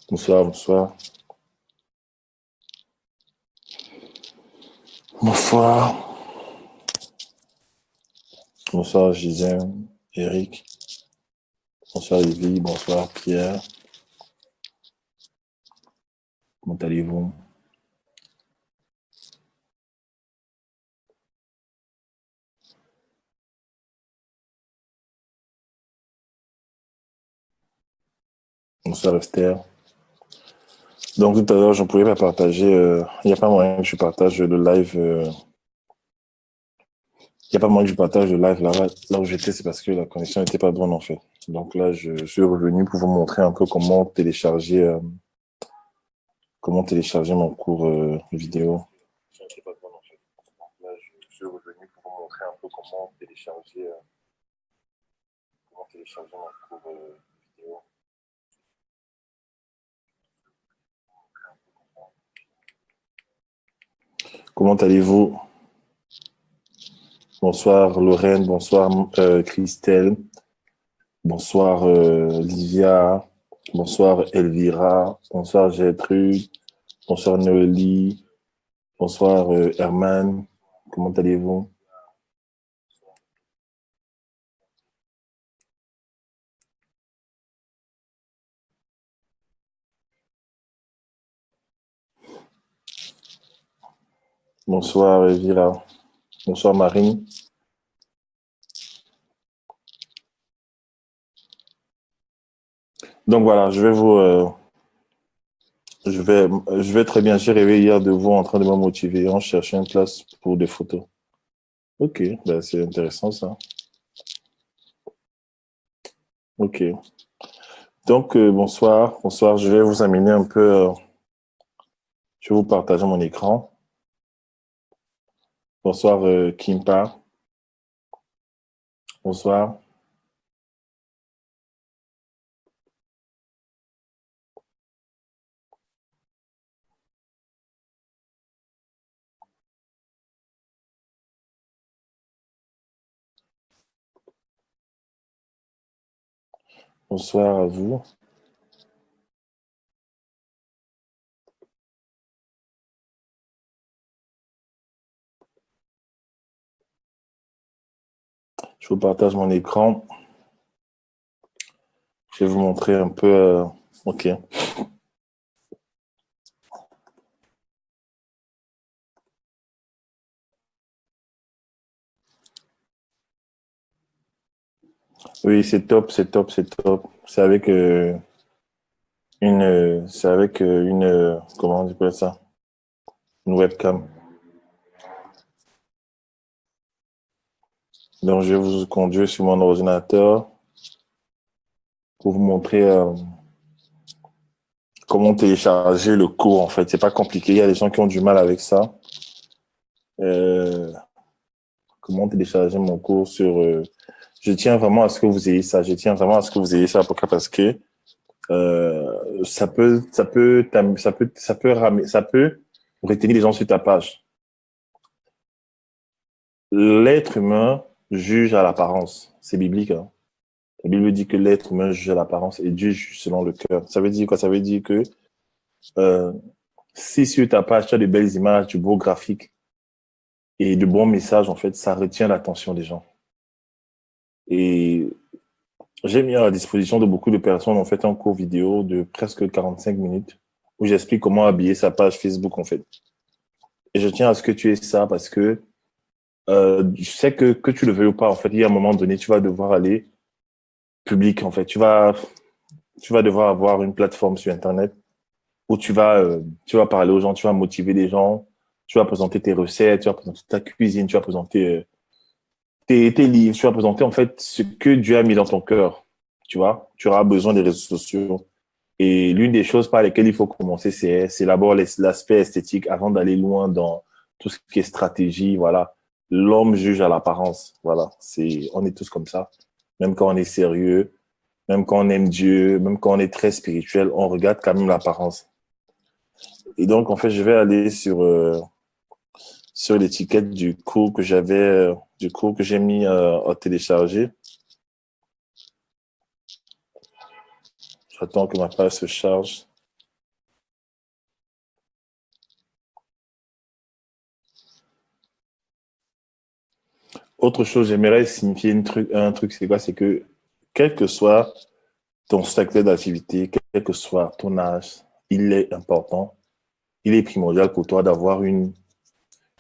Bonsoir, bonsoir. Bonsoir. Bonsoir, Gisèle, Eric. Bonsoir, Evie. Bonsoir, Pierre. Comment allez-vous? Bonsoir, Esther. Donc, tout à l'heure, je ne pouvais pas partager. Il n'y a pas moyen que je partage le live. Il n'y a pas moyen que je partage le live là où j'étais, c'est parce que la connexion n'était pas bonne, en fait. Donc là, je suis revenu pour vous montrer un peu comment télécharger mon cours vidéo. Là, je suis revenu pour vous montrer un peu comment télécharger mon cours vidéo. Comment allez-vous? Bonsoir Lorraine, bonsoir Christelle, bonsoir Livia, bonsoir Elvira, bonsoir Gertrude, bonsoir Noélie, bonsoir Herman, comment allez-vous? Bonsoir Elvira, bonsoir Marine. Donc voilà, je vais très bien. J'ai rêvé hier de vous en train de me motiver. On cherchait une classe pour des photos. Ok, ben c'est intéressant ça. Ok. Donc bonsoir, bonsoir. Je vais vous amener un peu. Je vais vous partager mon écran. Bonsoir Kimpa. Bonsoir. Bonsoir à vous. Je vous partage mon écran. Je vais vous montrer un peu. Ok. Oui, c'est top, c'est top, c'est top. C'est avec comment on appelle ça? Une webcam. Donc, je vais vous conduire sur mon ordinateur pour vous montrer comment télécharger le cours. En fait, c'est pas compliqué. Il y a des gens qui ont du mal avec ça. Euh, comment télécharger mon cours sur. Je tiens vraiment à ce que vous ayez ça. Je tiens vraiment à ce que vous ayez ça. Pourquoi? Parce que ça peut retenir les gens sur ta page. L'être humain juge à l'apparence. C'est biblique. Hein. La Bible dit que l'être humain juge à l'apparence et Dieu juge selon le cœur. Ça veut dire quoi? Ça veut dire que euh, si sur ta page, tu as de belles images, du beau graphique et de bons messages, en fait, ça retient l'attention des gens. Et j'ai mis à la disposition de beaucoup de personnes, en fait, un cours vidéo de presque 45 minutes où j'explique comment habiller sa page Facebook, en fait. Et je tiens à ce que tu aies ça parce que je sais que tu le veuilles ou pas, en fait, il y a un moment donné, tu vas devoir aller public, en fait. Tu vas devoir avoir une plateforme sur Internet où tu vas parler aux gens, tu vas motiver les gens, tu vas présenter tes recettes, tu vas présenter ta cuisine, tu vas présenter tes livres, tu vas présenter en fait ce que Dieu a mis dans ton cœur. Tu vois, tu auras besoin des réseaux sociaux. Et l'une des choses par lesquelles il faut commencer, c'est d'abord l'aspect esthétique avant d'aller loin dans tout ce qui est stratégie. Voilà, l'homme juge à l'apparence. Voilà, on est tous comme ça. Même quand on est sérieux, même quand on aime Dieu, même quand on est très spirituel, on regarde quand même l'apparence. Et donc, en fait, je vais aller sur l'étiquette du cours que j'ai mis à télécharger. J'attends que ma page se charge. autre chose, j'aimerais signifier un truc, c'est quoi? C'est que, quel que soit ton secteur d'activité, quel que soit ton âge, il est important, il est primordial pour toi d'avoir une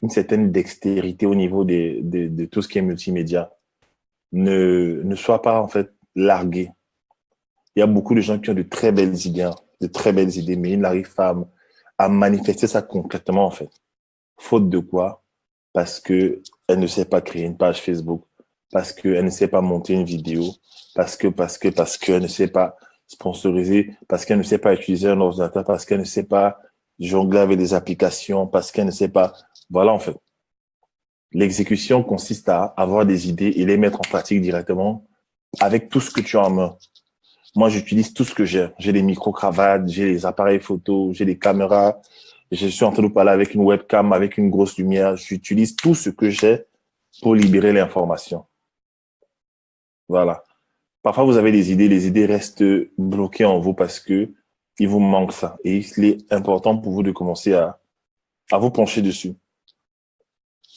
certaine dextérité au niveau de tout ce qui est multimédia. Ne sois pas, en fait, largué. Il y a beaucoup de gens qui ont de très belles idées, hein, de très belles idées, mais ils n'arrivent pas à manifester ça concrètement, en fait. Faute de quoi? Parce que elle ne sait pas créer une page Facebook, parce qu'elle ne sait pas monter une vidéo, parce qu'elle ne sait pas sponsoriser, parce qu'elle ne sait pas utiliser un ordinateur, parce qu'elle ne sait pas jongler avec des applications, parce qu'elle ne sait pas. Voilà, en fait. L'exécution consiste à avoir des idées et les mettre en pratique directement avec tout ce que tu as en main. Moi, j'utilise tout ce que j'ai. J'ai des micro-cravates, j'ai des appareils photo, j'ai des caméras. Je suis en train de parler avec une webcam, avec une grosse lumière. J'utilise tout ce que j'ai pour libérer l'information. Voilà. Parfois, vous avez des idées, les idées restent bloquées en vous parce que il vous manque ça. Et il est important pour vous de commencer à vous pencher dessus.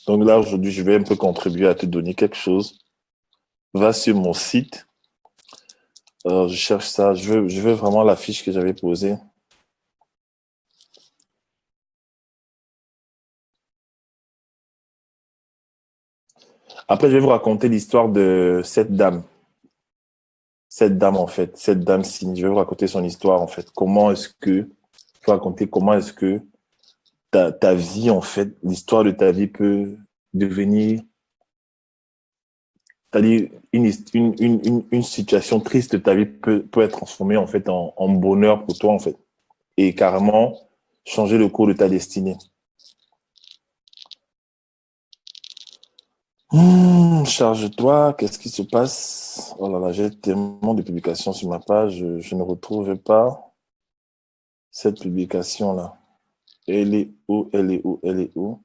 Donc là, aujourd'hui, je vais un peu contribuer à te donner quelque chose. Va sur mon site. Je cherche ça. Je veux vraiment la fiche que j'avais posée. Après, je vais vous raconter l'histoire de cette dame. Cette dame, en fait. Cette dame signe. Je vais vous raconter son histoire, en fait. Je vais vous raconter comment est-ce que ta vie, en fait, l'histoire de ta vie peut devenir, c'est-à-dire une situation triste de ta vie peut être transformée, en fait, en bonheur pour toi, en fait. Et carrément changer le cours de ta destinée. Charge-toi, qu'est-ce qui se passe? Oh là là, j'ai tellement de publications sur ma page, je ne retrouve pas cette publication-là. Elle est où? Elle est où? Elle est où?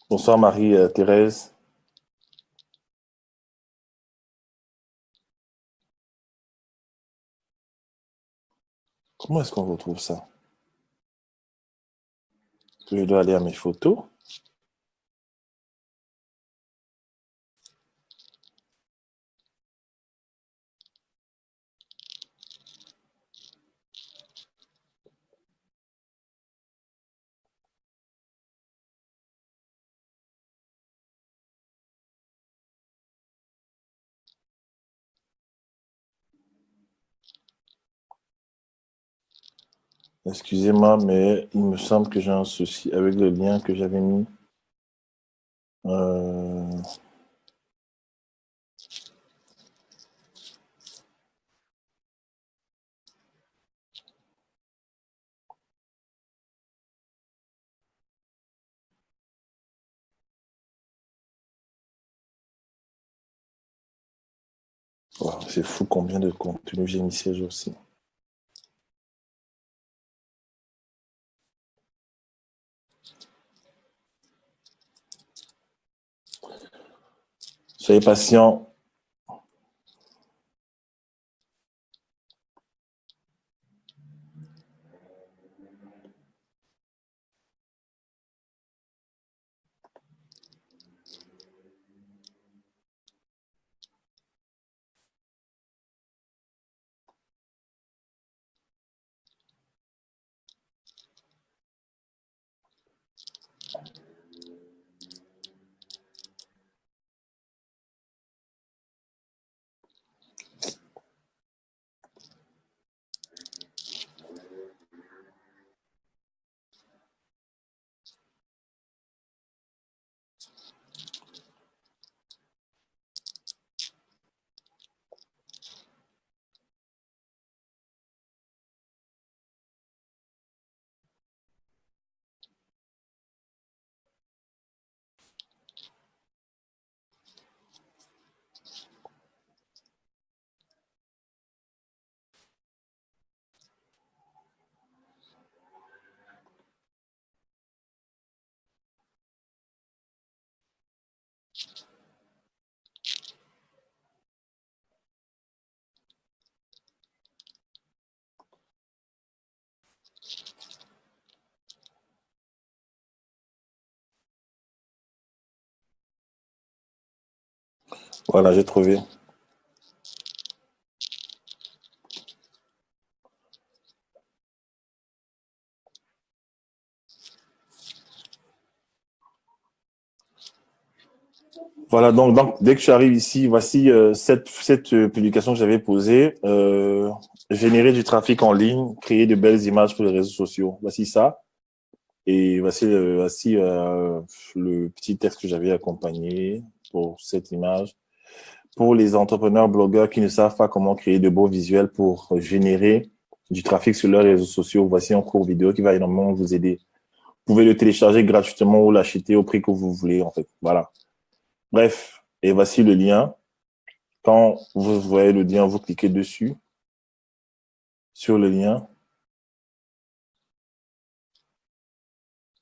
Bonsoir Marie-Thérèse. Comment est-ce qu'on retrouve ça? Je dois aller à mes photos. Excusez-moi, mais il me semble que j'ai un souci avec le lien que j'avais mis. Euh, wow, c'est fou combien de contenu j'ai mis ces jours-ci. Soyez patient. Voilà, j'ai trouvé. Voilà, donc dès que tu arrives ici, voici cette publication que j'avais posée. Générer du trafic en ligne, créer de belles images pour les réseaux sociaux. Voici ça. Et voici le petit texte que j'avais accompagné pour cette image. Pour les entrepreneurs blogueurs qui ne savent pas comment créer de beaux visuels pour générer du trafic sur leurs réseaux sociaux, voici un cours vidéo qui va énormément vous aider. Vous pouvez le télécharger gratuitement ou l'acheter au prix que vous voulez, en fait. Voilà. Bref, et voici le lien. Quand vous voyez le lien, vous cliquez dessus, sur le lien.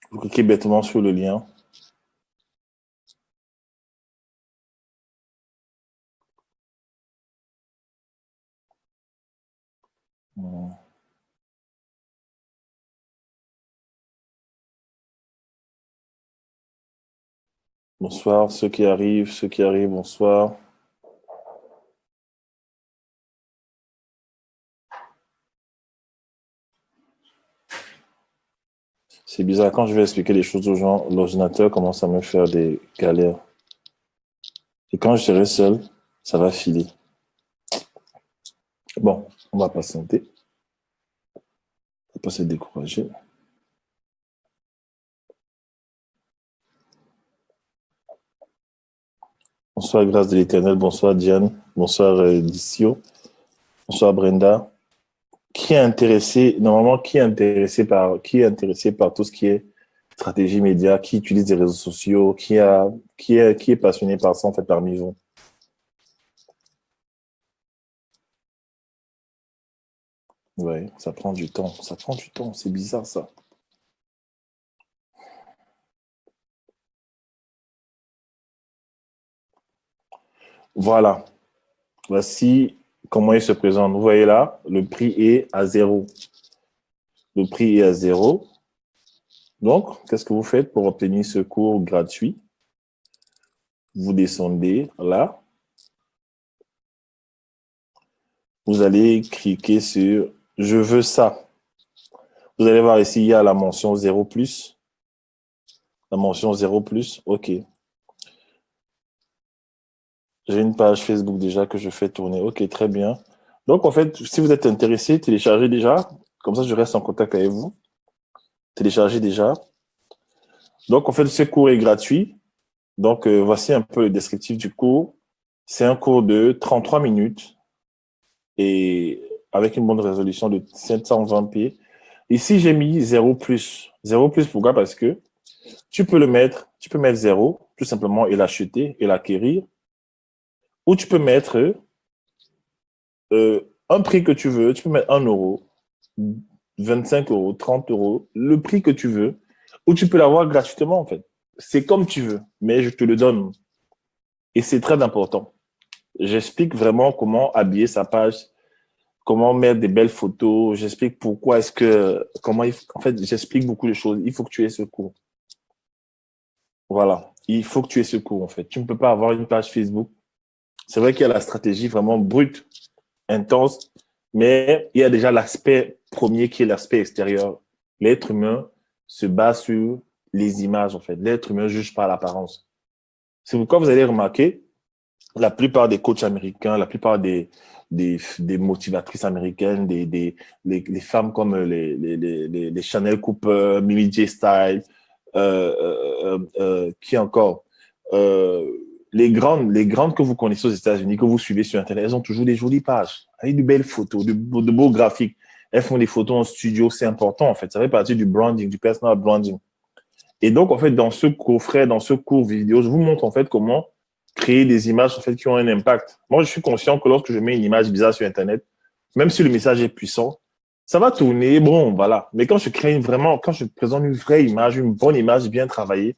Vous cliquez bêtement sur le lien. Bonsoir, ceux qui arrivent, bonsoir. C'est bizarre, quand je vais expliquer les choses aux gens, l'ordinateur commence à me faire des galères. Et quand je serai seul, ça va filer. Bon, on va patienter. On va pas se décourager. Bonsoir, grâce de l'Éternel. Bonsoir, Diane. Bonsoir, Dicio. Bonsoir, Brenda. Qui est intéressé, normalement, qui est intéressé par tout ce qui est stratégie média, qui utilise les réseaux sociaux, qui est passionné par ça, en fait, parmi vous? Oui, ça prend du temps. Ça prend du temps. C'est bizarre, ça. Voilà. Voici comment il se présente. Vous voyez là, le prix est à 0. Le prix est à 0. Donc, qu'est-ce que vous faites pour obtenir ce cours gratuit? Vous descendez là. Vous allez cliquer sur « Je veux ça ». Vous allez voir ici, il y a la mention 0+. La mention 0+, OK. J'ai une page Facebook déjà que je fais tourner. OK, très bien. Donc, en fait, si vous êtes intéressé, téléchargez déjà. Comme ça, je reste en contact avec vous. Téléchargez déjà. Donc, en fait, ce cours est gratuit. Donc, voici un peu le descriptif du cours. C'est un cours de 33 minutes et avec une bonne résolution de 720p. Ici, j'ai mis 0+. 0+, pourquoi? Parce que tu peux mettre 0, tout simplement, et l'acheter et l'acquérir. Ou tu peux mettre un prix que tu veux. Tu peux mettre 1 euro, 25 euros, 30 euros, le prix que tu veux. Ou tu peux l'avoir gratuitement, en fait. C'est comme tu veux, mais je te le donne. Et c'est très important. J'explique vraiment comment habiller sa page, comment mettre des belles photos. J'explique pourquoi est-ce que, en fait, j'explique beaucoup de choses. Il faut que tu aies ce cours. Voilà. Il faut que tu aies ce cours, en fait. Tu ne peux pas avoir une page Facebook. C'est vrai qu'il y a la stratégie vraiment brute, intense, mais il y a déjà l'aspect premier qui est l'aspect extérieur. L'être humain se base sur les images, en fait. L'être humain juge par l'apparence. C'est pourquoi vous allez remarquer, la plupart des coachs américains, la plupart des motivatrices américaines, les femmes comme les Chanel Cooper, Mimi J. Style, qui encore les grandes que vous connaissez aux États-Unis, que vous suivez sur Internet, elles ont toujours des jolies pages, avec de belles photos, de beaux graphiques. Elles font des photos en studio, c'est important en fait. Ça fait partie du branding, du personal branding. Et donc, en fait, dans ce coffret, dans ce cours vidéo, je vous montre en fait comment créer des images en fait qui ont un impact. Moi, je suis conscient que lorsque je mets une image bizarre sur Internet, même si le message est puissant, ça va tourner, bon, voilà. Mais quand je crée quand je présente une vraie image, une bonne image bien travaillée,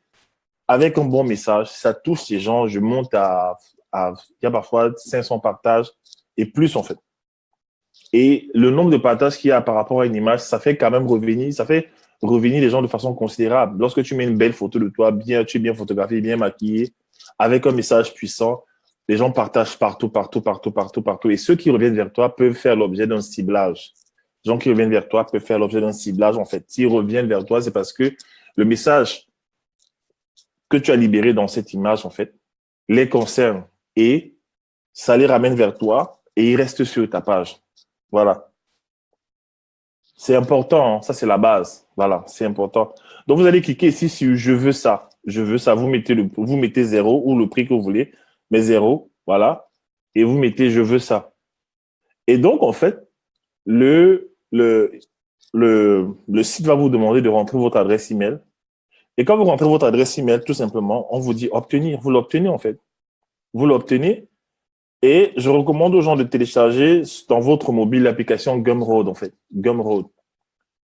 avec un bon message, ça touche les gens. Je monte il y a parfois 500 partages et plus en fait. Et le nombre de partages qu'il y a par rapport à une image, ça fait quand même revenir les gens de façon considérable. Lorsque tu mets une belle photo de toi, tu es bien photographié, bien maquillé, avec un message puissant, Les gens partagent partout, partout, partout, partout, partout. Et ceux qui reviennent vers toi peuvent faire l'objet d'un ciblage. Les gens qui reviennent vers toi peuvent faire l'objet d'un ciblage, en fait. S'ils reviennent vers toi, c'est parce que le message que tu as libéré dans cette image, en fait, les concerne et ça les ramène vers toi et ils restent sur ta page. Voilà. C'est important, hein. Ça, c'est la base. Voilà, c'est important. Donc, vous allez cliquer ici sur je veux ça. Je veux ça. Vous mettez 0 ou le prix que vous voulez, mais 0. Voilà. Et vous mettez je veux ça. Et donc, en fait, le, le, le site va vous demander de rentrer votre adresse email. Et quand vous rentrez votre adresse email, tout simplement, on vous dit obtenir. Vous l'obtenez, en fait. Vous l'obtenez. Et je recommande aux gens de télécharger dans votre mobile l'application Gumroad, en fait. Gumroad,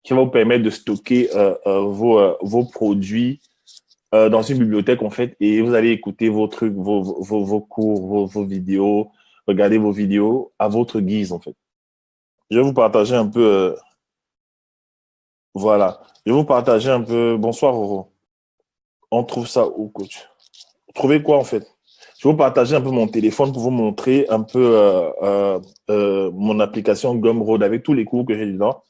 qui va vous permettre de stocker vos produits dans une bibliothèque, en fait, et vous allez écouter vos trucs, vos cours, vos vidéos, regarder vos vidéos à votre guise, en fait. Je vais vous partager un peu, voilà. Je vais vous partager un peu, bonsoir, Roro. On trouve ça où, coach? Vous trouvez quoi, en fait? Je vais vous partager un peu mon téléphone pour vous montrer un peu mon application Gumroad avec tous les cours que j'ai dedans.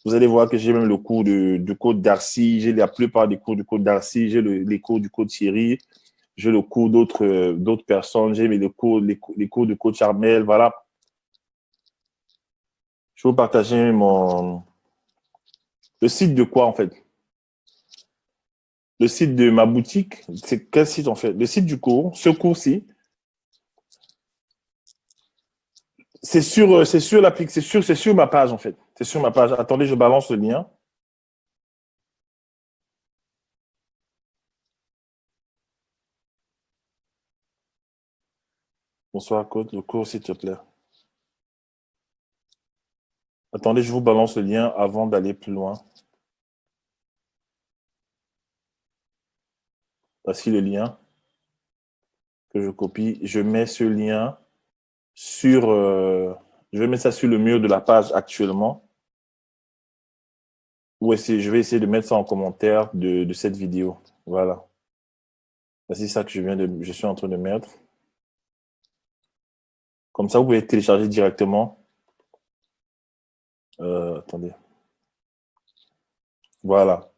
Vous allez voir que j'ai même le cours du code Darcy, j'ai la plupart des cours du code Darcy, j'ai les cours du code Thierry, j'ai le cours d'autres personnes, j'ai les cours de coach Armel, voilà. Je vais vous partager le site de quoi en fait? Le site de ma boutique, c'est quel site en fait? Le site du cours, ce cours-ci, c'est sur l'application, c'est sur ma page en fait. C'est sur ma page. Attendez, je balance le lien. Bonsoir, Côte, le cours, s'il te plaît. Attendez, je vous balance le lien avant d'aller plus loin. Voici le lien que je copie. Je mets ce lien sur... je vais mettre ça sur le mur de la page actuellement. Ou je vais essayer de mettre ça en commentaire de cette vidéo. Voilà. Voici ça que je suis en train de mettre. Comme ça, vous pouvez télécharger directement. Attendez. Voilà.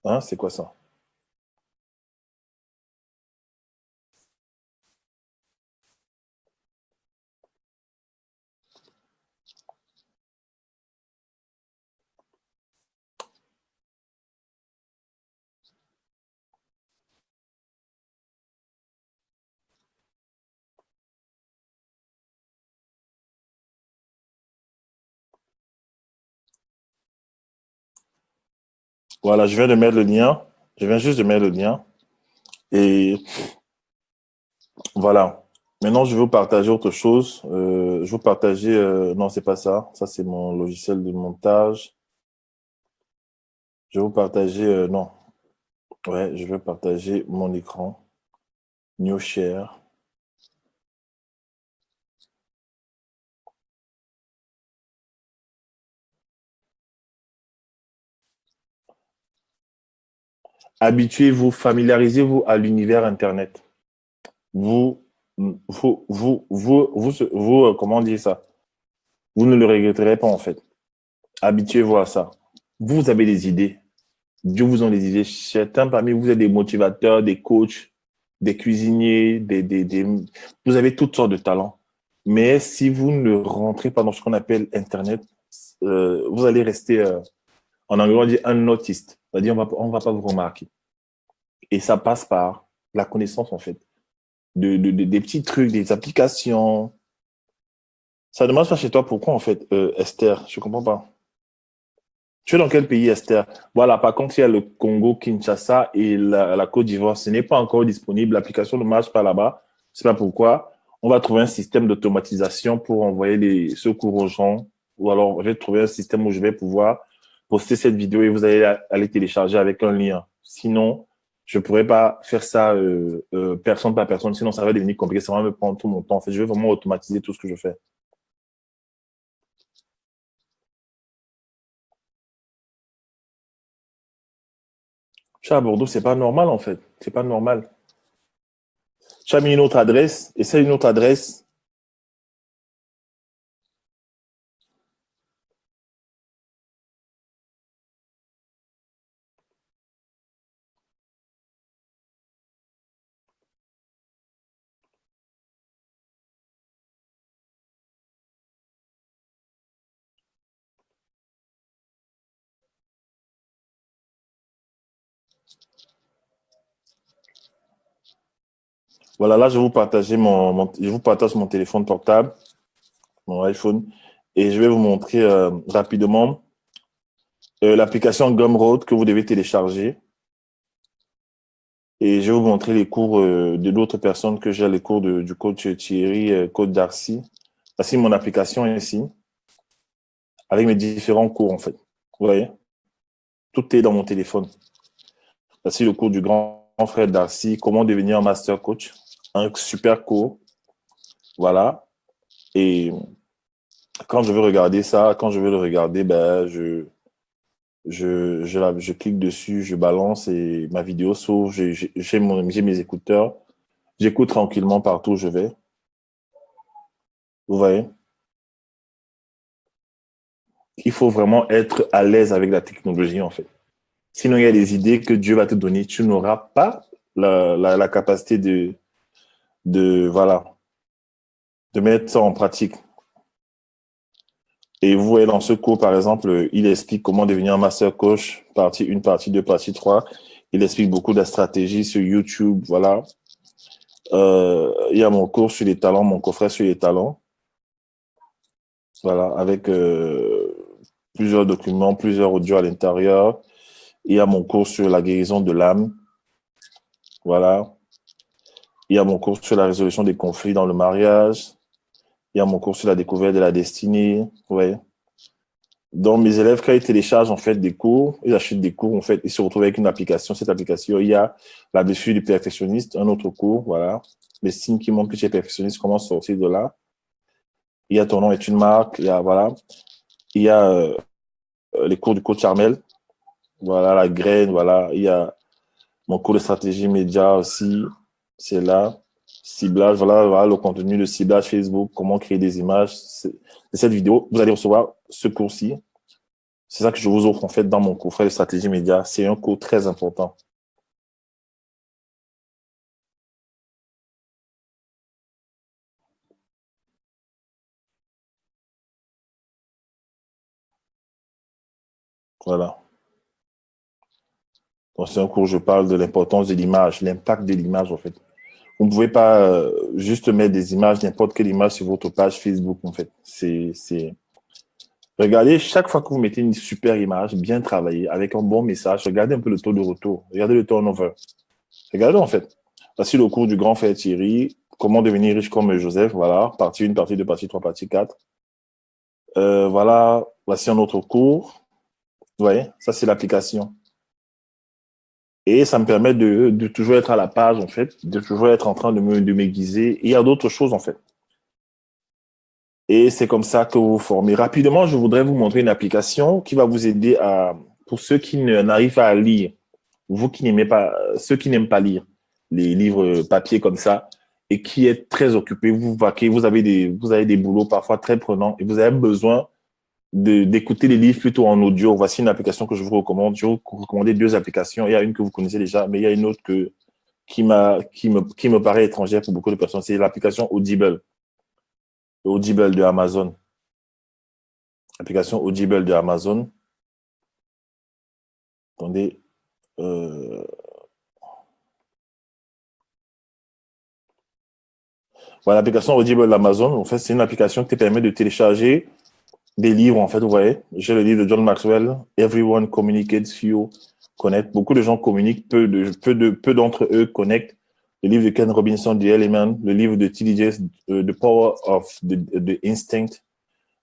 Hein, c'est quoi ça? Voilà, je viens de mettre le lien. Je viens juste de mettre le lien. Et voilà. Maintenant, je vais vous partager autre chose. Je vais vous partager... non, c'est pas ça. Ça, c'est mon logiciel de montage. Je vais vous partager... non. Ouais, je vais partager mon écran. New Share. Habituez-vous, familiarisez-vous à l'univers Internet. Vous, comment dire ça? Vous ne le regretterez pas, en fait. Habituez-vous à ça. Vous avez des idées. Dieu vous en des idées. Certains parmi vous êtes des motivateurs, des coachs, des cuisiniers, vous avez toutes sortes de talents. Mais si vous ne rentrez pas dans ce qu'on appelle Internet, vous allez rester, en anglais, on dit un autiste. C'est-à-dire, on va pas vous remarquer. Et ça passe par la connaissance, en fait, des petits trucs, des applications. Ça ne marche pas chez toi. Pourquoi, en fait, Esther? Je comprends pas. Tu es dans quel pays, Esther? Voilà, par contre, il y a le Congo, Kinshasa et la Côte d'Ivoire. Ce n'est pas encore disponible. L'application ne marche pas là-bas. Je sais pas pourquoi. On va trouver un système d'automatisation pour envoyer les secours aux gens. Ou alors, je vais trouver un système où je vais pouvoir poster cette vidéo et vous allez aller télécharger avec un lien. Sinon, je pourrais pas faire ça personne par personne. Sinon, ça va devenir compliqué. Ça va me prendre tout mon temps. En fait, je vais vraiment automatiser tout ce que je fais. Tu es à Bordeaux, c'est pas normal en fait. C'est pas normal. Tu as mis une autre adresse, essaie une autre adresse. Voilà, là, je vous partage mon téléphone portable, mon iPhone, et je vais vous montrer rapidement l'application Gumroad que vous devez télécharger. Et je vais vous montrer les cours de d'autres personnes que j'ai, les cours du coach Thierry, coach Darcy. Voici mon application ici, avec mes différents cours en fait. Vous voyez, tout est dans mon téléphone. Voici le cours du grand frère Darcy, comment devenir master coach. Un super cours. Voilà. Et quand je veux regarder ça, quand je veux le regarder, ben, je clique dessus, je balance et ma vidéo s'ouvre. J'ai mes écouteurs. J'écoute tranquillement partout où je vais. Vous voyez? Il faut vraiment être à l'aise avec la technologie, en fait. Sinon, il y a des idées que Dieu va te donner. Tu n'auras pas la capacité voilà, de mettre ça en pratique. Et vous voyez dans ce cours, par exemple, il explique comment devenir un master coach, partie 1, partie 2, partie 3. Il explique beaucoup de stratégies sur YouTube, voilà. Il y a mon cours sur les talents, mon coffret sur les talents, voilà, avec plusieurs documents, plusieurs audios à l'intérieur. Il y a mon cours sur la guérison de l'âme, voilà. Il y a mon cours sur la résolution des conflits dans le mariage. Il y a mon cours sur la découverte de la destinée, ouais. Donc, mes élèves, quand ils téléchargent en fait des cours, ils achètent des cours, en fait, ils se retrouvent avec une application. Cette application, il y a la blessure du perfectionniste, un autre cours, voilà. Les signes qui montrent que tu es perfectionniste, comment sortir de là. Il y a ton nom est une marque, il y a, voilà. Il y a les cours du coach Armel, voilà, la graine, voilà. Il y a mon cours de stratégie média aussi, c'est là. Ciblage, voilà le contenu de ciblage Facebook, comment créer des images. C'est cette vidéo, vous allez recevoir ce cours-ci. C'est ça que je vous offre en fait dans mon coffret de stratégie média. C'est un cours très important. Voilà. Donc c'est un cours où je parle de l'importance de l'image, l'impact de l'image en fait. Vous ne pouvez pas juste mettre des images, n'importe quelle image sur votre page Facebook en fait. Regardez, chaque fois que vous mettez une super image, bien travaillée, avec un bon message, regardez un peu le taux de retour. Regardez le turnover. Regardez en fait. Voici le cours du grand frère Thierry, comment devenir riche comme Joseph, voilà, partie 1, partie 2, partie 3, partie 4. Voilà, voici un autre cours. Vous voyez, ça c'est l'application. Et ça me permet de toujours être à la page, en fait, de toujours être en train de m'aiguiser. Et il y a d'autres choses, en fait. Et c'est comme ça que vous vous formez. Rapidement, je voudrais vous montrer une application qui va vous aider pour ceux qui n'arrivent pas à lire, vous qui n'aimez pas, ceux qui n'aiment pas lire les livres papier comme ça, et qui est très occupé, vous avez des boulots parfois très prenants, et vous avez besoin d'écouter les livres plutôt en audio. Voici une application que je vous recommande. Je vais vous recommander deux applications. Il y a une que vous connaissez déjà, mais il y a une autre qui me paraît étrangère pour beaucoup de personnes. C'est l'application Audible. Audible de Amazon. L'application Audible de Amazon. Attendez. Euh, voilà, l'application Audible d'Amazon. En fait, c'est une application qui te permet de télécharger des livres, en fait, vous voyez. J'ai le livre de John Maxwell, Everyone Communicates, Few Connect. Beaucoup de gens communiquent, peu d'entre eux connectent. Le livre de Ken Robinson, The Element, le livre de T.D. Jakes, The Power of the Instinct,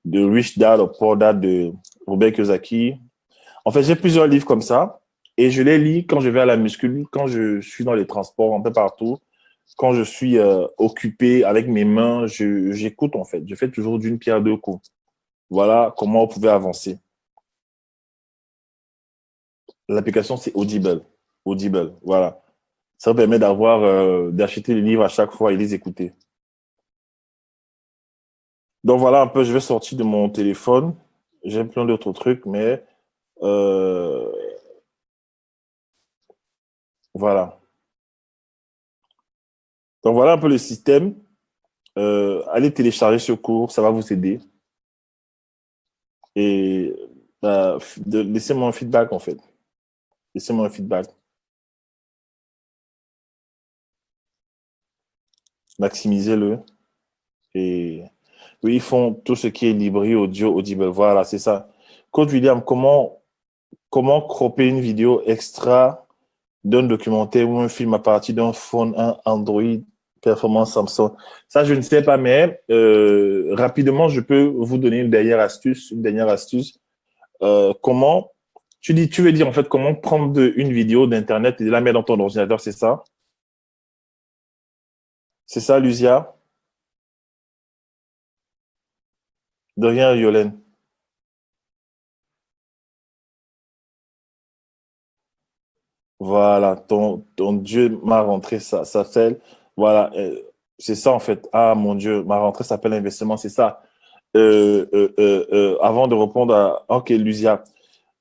The Rich Dad or Poor Dad de Robert Kiyosaki. En fait, j'ai plusieurs livres comme ça et je les lis quand je vais à la muscu, quand je suis dans les transports, un peu partout, quand je suis occupé avec mes mains, j'écoute en fait. Je fais toujours d'une pierre deux coups. Voilà comment vous pouvez avancer. L'application, c'est Audible. Audible, voilà. Ça vous permet d'acheter les livres à chaque fois et les écouter. Donc voilà un peu, je vais sortir de mon téléphone. J'ai plein d'autres trucs, mais euh, voilà. Donc voilà un peu le système. Allez télécharger ce cours, ça va vous aider. Et laissez-moi un feedback en fait. Laissez-moi un feedback. Maximisez-le. Et oui, ils font tout ce qui est librairie audio, audible. Voilà, c'est ça. Coach William, comment cropper une vidéo extra d'un documentaire ou un film à partir d'un phone, un Android, performance Samsung? Ça, je ne sais pas, mais rapidement, je peux vous donner une dernière astuce. Une dernière astuce. Comment, tu veux dire en fait comment prendre une vidéo d'Internet et la mettre dans ton ordinateur, c'est ça? C'est ça, Lucia? De rien, Yolène. Voilà, ton Dieu m'a rentré ça fait. Voilà, c'est ça en fait. Ah mon Dieu, ma rentrée s'appelle investissement, c'est ça. Avant de répondre à. Ok, Lucia.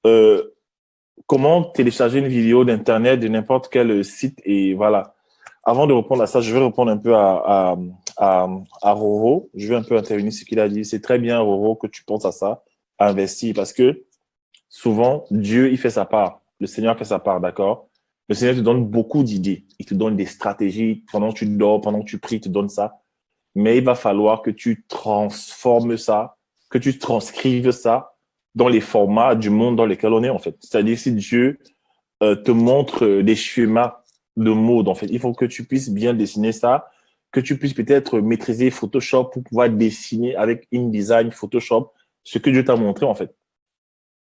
Euh, comment télécharger une vidéo d'Internet de n'importe quel site et voilà. Avant de répondre à ça, je vais répondre un peu à Roro. Je vais un peu intervenir sur ce qu'il a dit. C'est très bien, Roro, que tu penses à ça, à investir, parce que souvent, Dieu, il fait sa part. Le Seigneur fait sa part, d'accord? Le Seigneur te donne beaucoup d'idées. Il te donne des stratégies. Pendant que tu dors, pendant que tu pries, il te donne ça. Mais il va falloir que tu transformes ça, que tu transcrives ça dans les formats du monde dans lequel on est, en fait. C'est-à-dire, si Dieu te montre des schémas de mode, en fait, il faut que tu puisses bien dessiner ça, que tu puisses peut-être maîtriser Photoshop pour pouvoir dessiner avec InDesign, Photoshop, ce que Dieu t'a montré, en fait.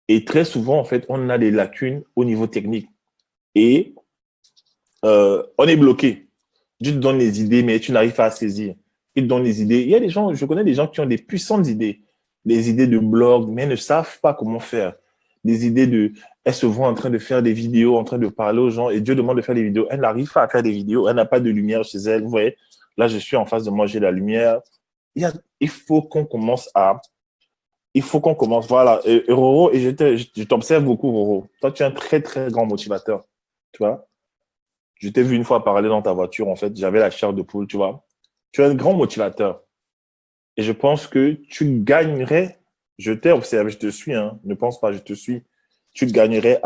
Et très souvent, en fait, on a des lacunes au niveau technique. Et on est bloqué. Dieu te donne les idées, mais tu n'arrives pas à saisir. Il te donne les idées. Il y a des gens, je connais des gens qui ont des puissantes idées, des idées de blog, mais ne savent pas comment faire. Des idées de, elles se voient en train de faire des vidéos, en train de parler aux gens, et Dieu demande de faire des vidéos. Elle n'arrive pas à faire des vidéos, elle n'a pas de lumière chez elle. Vous voyez, là, je suis en face de moi, j'ai la lumière. Il faut qu'on commence il faut qu'on commence. Voilà. Et Roro, et je t'observe beaucoup, Roro. Toi, tu es un très, très grand motivateur. Tu vois? Je t'ai vu une fois parler dans ta voiture, en fait. J'avais la chair de poule, tu vois? Tu es un grand motivateur. Et je pense que tu gagnerais, je t'ai observé, je te suis, hein. Ne pense pas, je te suis. Tu gagnerais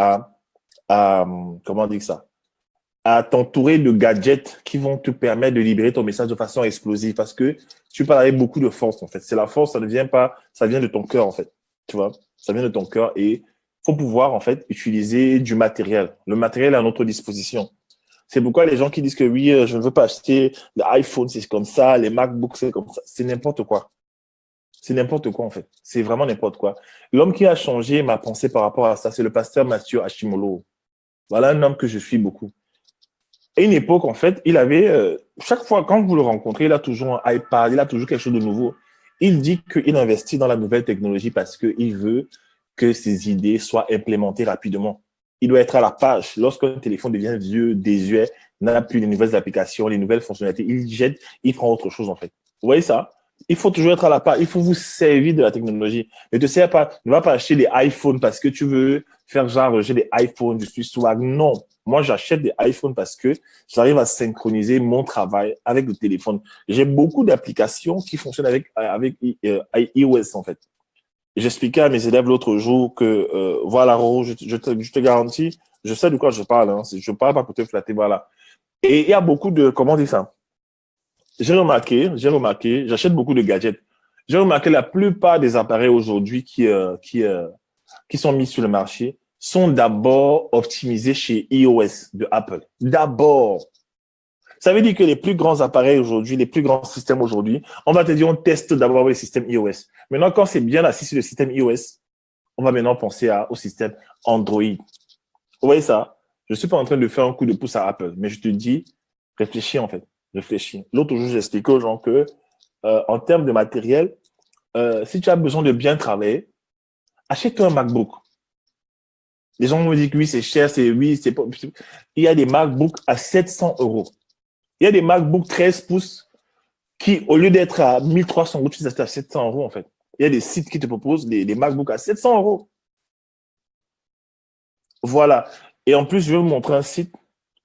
comment dire ça? À t'entourer de gadgets qui vont te permettre de libérer ton message de façon explosive parce que tu parles avec beaucoup de force, en fait. C'est la force, ça ne vient pas, ça vient de ton cœur, en fait. Tu vois? Ça vient de ton cœur et faut pouvoir, en fait, utiliser du matériel. Le matériel est à notre disposition. C'est pourquoi les gens qui disent que oui, je ne veux pas acheter l'iPhone, c'est comme ça, les MacBooks, c'est comme ça. C'est n'importe quoi. C'est n'importe quoi, en fait. C'est vraiment n'importe quoi. L'homme qui a changé ma pensée par rapport à ça, c'est le pasteur Mathieu Hashimolo. Voilà un homme que je suis beaucoup. À une époque, en fait, il avait, chaque fois, quand vous le rencontrez, il a toujours un iPad, il a toujours quelque chose de nouveau. Il dit qu'il investit dans la nouvelle technologie parce qu'il veut que ses idées soient implémentées rapidement. Il doit être à la page. Lorsqu'un téléphone devient vieux, désuet, n'a plus les nouvelles applications, les nouvelles fonctionnalités, il jette, il prend autre chose, en fait. Vous voyez ça? Il faut toujours être à la page. Il faut vous servir de la technologie. Ne te sers pas, ne va pas acheter des iPhones parce que tu veux faire genre, j'ai des iPhones, je suis swag. Non. Moi, j'achète des iPhones parce que j'arrive à synchroniser mon travail avec le téléphone. J'ai beaucoup d'applications qui fonctionnent avec iOS, en fait. J'expliquais à mes élèves l'autre jour que, voilà, je te garantis, je sais de quoi je parle. Hein, je ne parle pas pour te flatter, voilà. Et il y a beaucoup de, comment on dit ça? J'achète beaucoup de gadgets. J'ai remarqué la plupart des appareils aujourd'hui qui sont mis sur le marché sont d'abord optimisés chez iOS de Apple. D'abord. Ça veut dire que les plus grands appareils aujourd'hui, les plus grands systèmes aujourd'hui, on va te dire, on teste d'abord le système iOS. Maintenant, quand c'est bien assis sur le système iOS, on va maintenant penser au système Android. Vous voyez ça? Je ne suis pas en train de faire un coup de pouce à Apple, mais je te dis, réfléchis en fait. Réfléchis. L'autre jour, j'expliquais aux gens que, en termes de matériel, si tu as besoin de bien travailler, achète-toi un MacBook. Les gens me disent que oui, c'est cher, c'est oui, c'est pas. Il y a des MacBooks à 700 euros. Il y a des MacBooks 13 pouces qui, au lieu d'être à 1300 euros, tu les achètes à 700 euros, en fait. Il y a des sites qui te proposent des MacBooks à 700 euros. Voilà. Et en plus, je vais vous montrer un site.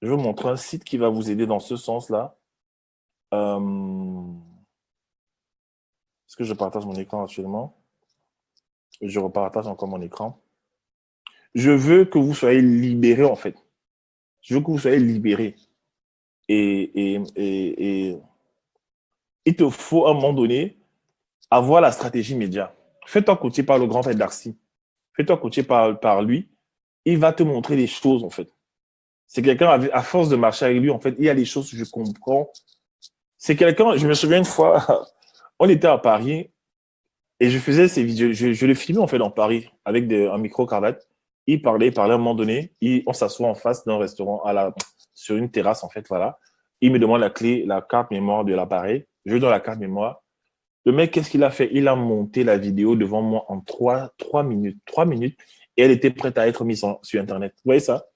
Je vais vous montrer un site qui va vous aider dans ce sens-là. Est-ce que je partage mon écran actuellement? Je repartage encore mon écran. Je veux que vous soyez libérés, en fait. Je veux que vous soyez libérés. Et il te faut, à un moment donné, avoir la stratégie média. Fais-toi coacher par le grand frère Darcy. Fais-toi coacher par lui. Il va te montrer les choses, en fait. C'est quelqu'un, à force de marcher avec lui, en fait, il y a des choses que je comprends. C'est quelqu'un, je me souviens une fois, on était à Paris et je faisais ces vidéos, je le filmais en fait dans Paris avec un micro-cravate. Il parlait à un moment donné, on s'assoit en face d'un restaurant sur une terrasse en fait, voilà. Il me demande la clé, la carte mémoire de l'appareil. Je lui donne la carte mémoire. Le mec, qu'est-ce qu'il a fait? Il a monté la vidéo devant moi en 3 minutes. 3 minutes et elle était prête à être mise sur Internet. Vous voyez ça?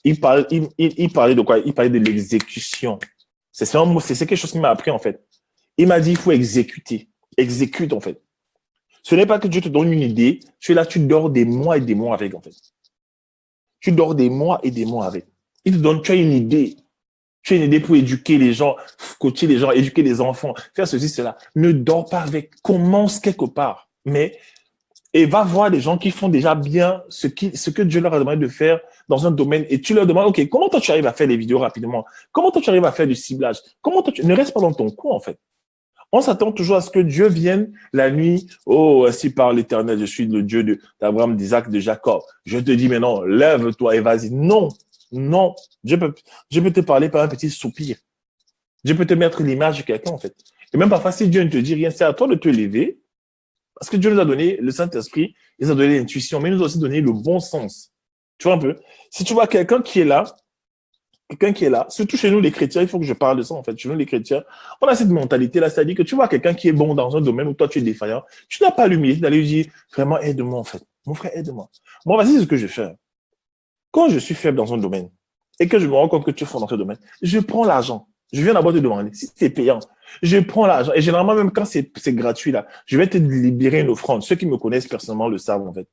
Il parlait de quoi? Il parlait de l'exécution. C'est quelque chose qu'il m'a appris en fait. Il m'a dit, il faut exécuter. Exécute, en fait. Ce n'est pas que Dieu te donne une idée. Tu es là, tu dors des mois et des mois avec, en fait. Tu dors des mois et des mois avec. Il te donne, tu as une idée. Tu as une idée pour éduquer les gens, coacher les gens, éduquer les enfants, faire ceci, cela. Ne dors pas avec. Commence quelque part. Et va voir des gens qui font déjà bien ce que Dieu leur a demandé de faire dans un domaine. Et tu leur demandes, OK, comment toi tu arrives à faire des vidéos rapidement? Comment toi tu arrives à faire du ciblage? Ne reste pas dans ton coin, en fait. On s'attend toujours à ce que Dieu vienne la nuit. Oh, ainsi par l'Éternel, je suis le Dieu d'Abraham, d'Isaac, de Jacob. Je te dis maintenant, lève-toi et vas-y. Non, non. Dieu peut te parler par un petit soupir. Dieu peut te mettre l'image de quelqu'un, en fait. Et même parfois, si Dieu ne te dit rien, c'est à toi de te lever. Parce que Dieu nous a donné le Saint-Esprit, il nous a donné l'intuition, mais il nous a aussi donné le bon sens. Tu vois un peu? Si tu vois quelqu'un qui est là, surtout chez nous les chrétiens, il faut que je parle de ça en fait, chez nous les chrétiens, on a cette mentalité-là, c'est-à-dire que tu vois quelqu'un qui est bon dans un domaine où toi tu es défaillant, tu n'as pas l'humilité d'aller lui dire, vraiment aide-moi en fait, mon frère aide-moi. Moi, voici ce que je fais. Quand je suis faible dans un domaine et que je me rends compte que tu es fort dans ce domaine, je prends l'argent. Je viens d'abord te demander, si c'est payant, je prends l'argent. Et généralement, même quand c'est gratuit, là, je vais te libérer une offrande. Ceux qui me connaissent personnellement le savent, en fait.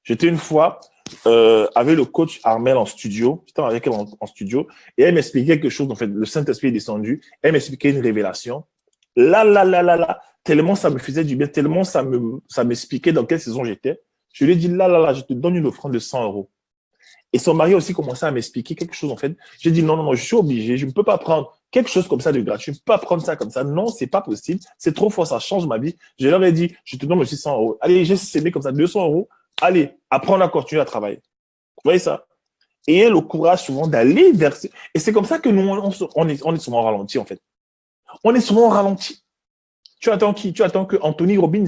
J'étais une fois avec le coach Armel en studio. J'étais avec elle en studio. Et elle m'expliquait quelque chose. En fait, le Saint-Esprit est descendu. Elle m'expliquait une révélation. Là. Tellement ça me faisait du bien, tellement ça m'expliquait dans quelle saison j'étais. Je lui ai dit, là, je te donne une offrande de 100 euros. Et son mari a aussi commencé à m'expliquer quelque chose, en fait. J'ai dit, non, je suis obligé, je ne peux pas prendre quelque chose comme ça de gratuit, je ne peux pas prendre ça comme ça. Non, c'est pas possible, c'est trop fort, ça change ma vie. Je leur ai dit, je te donne aussi 100 euros. Allez, j'ai sémé comme ça, 200 euros. Allez, apprendre à continuer à travailler. Vous voyez ça? Ayez le courage souvent d'aller vers... Et c'est comme ça que nous, on est souvent ralenti, en fait. On est souvent ralenti. Tu attends qui? Tu attends que Anthony Robbins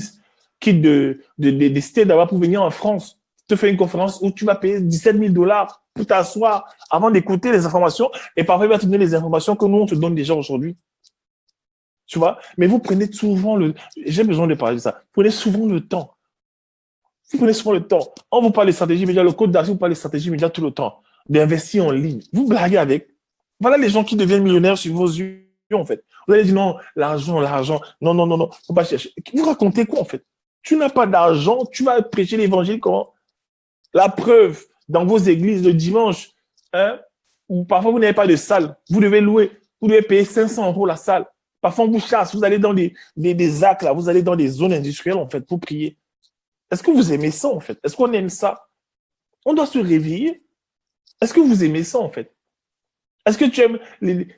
quitte des States d'abord pour venir en France, te faire une conférence où tu vas payer 17 000 dollars pour t'asseoir avant d'écouter les informations et parfois il va te donner les informations que nous, on te donne déjà aujourd'hui. Tu vois? Mais vous prenez souvent j'ai besoin de parler de ça. Prenez souvent le temps. Vous prenez souvent le temps. On vous parle de stratégie média, le code d'argent vous parle de stratégie média tout le temps. D'investir en ligne. Vous blaguez avec. Voilà les gens qui deviennent millionnaires sur vos yeux, en fait. Vous allez dire non, l'argent. Non. Faut pas chercher. Vous racontez quoi, en fait? Tu n'as pas d'argent, tu vas prêcher l'évangile comment? La preuve, dans vos églises le dimanche, hein, où parfois vous n'avez pas de salle, vous devez louer, vous devez payer 500 euros la salle. Parfois on vous chasse, vous allez dans des actes, là, vous allez dans des zones industrielles, en fait, pour prier. Est-ce que vous aimez ça, en fait? Est-ce qu'on aime ça? On doit se réveiller. Est-ce que vous aimez ça, en fait? Est-ce que tu aimes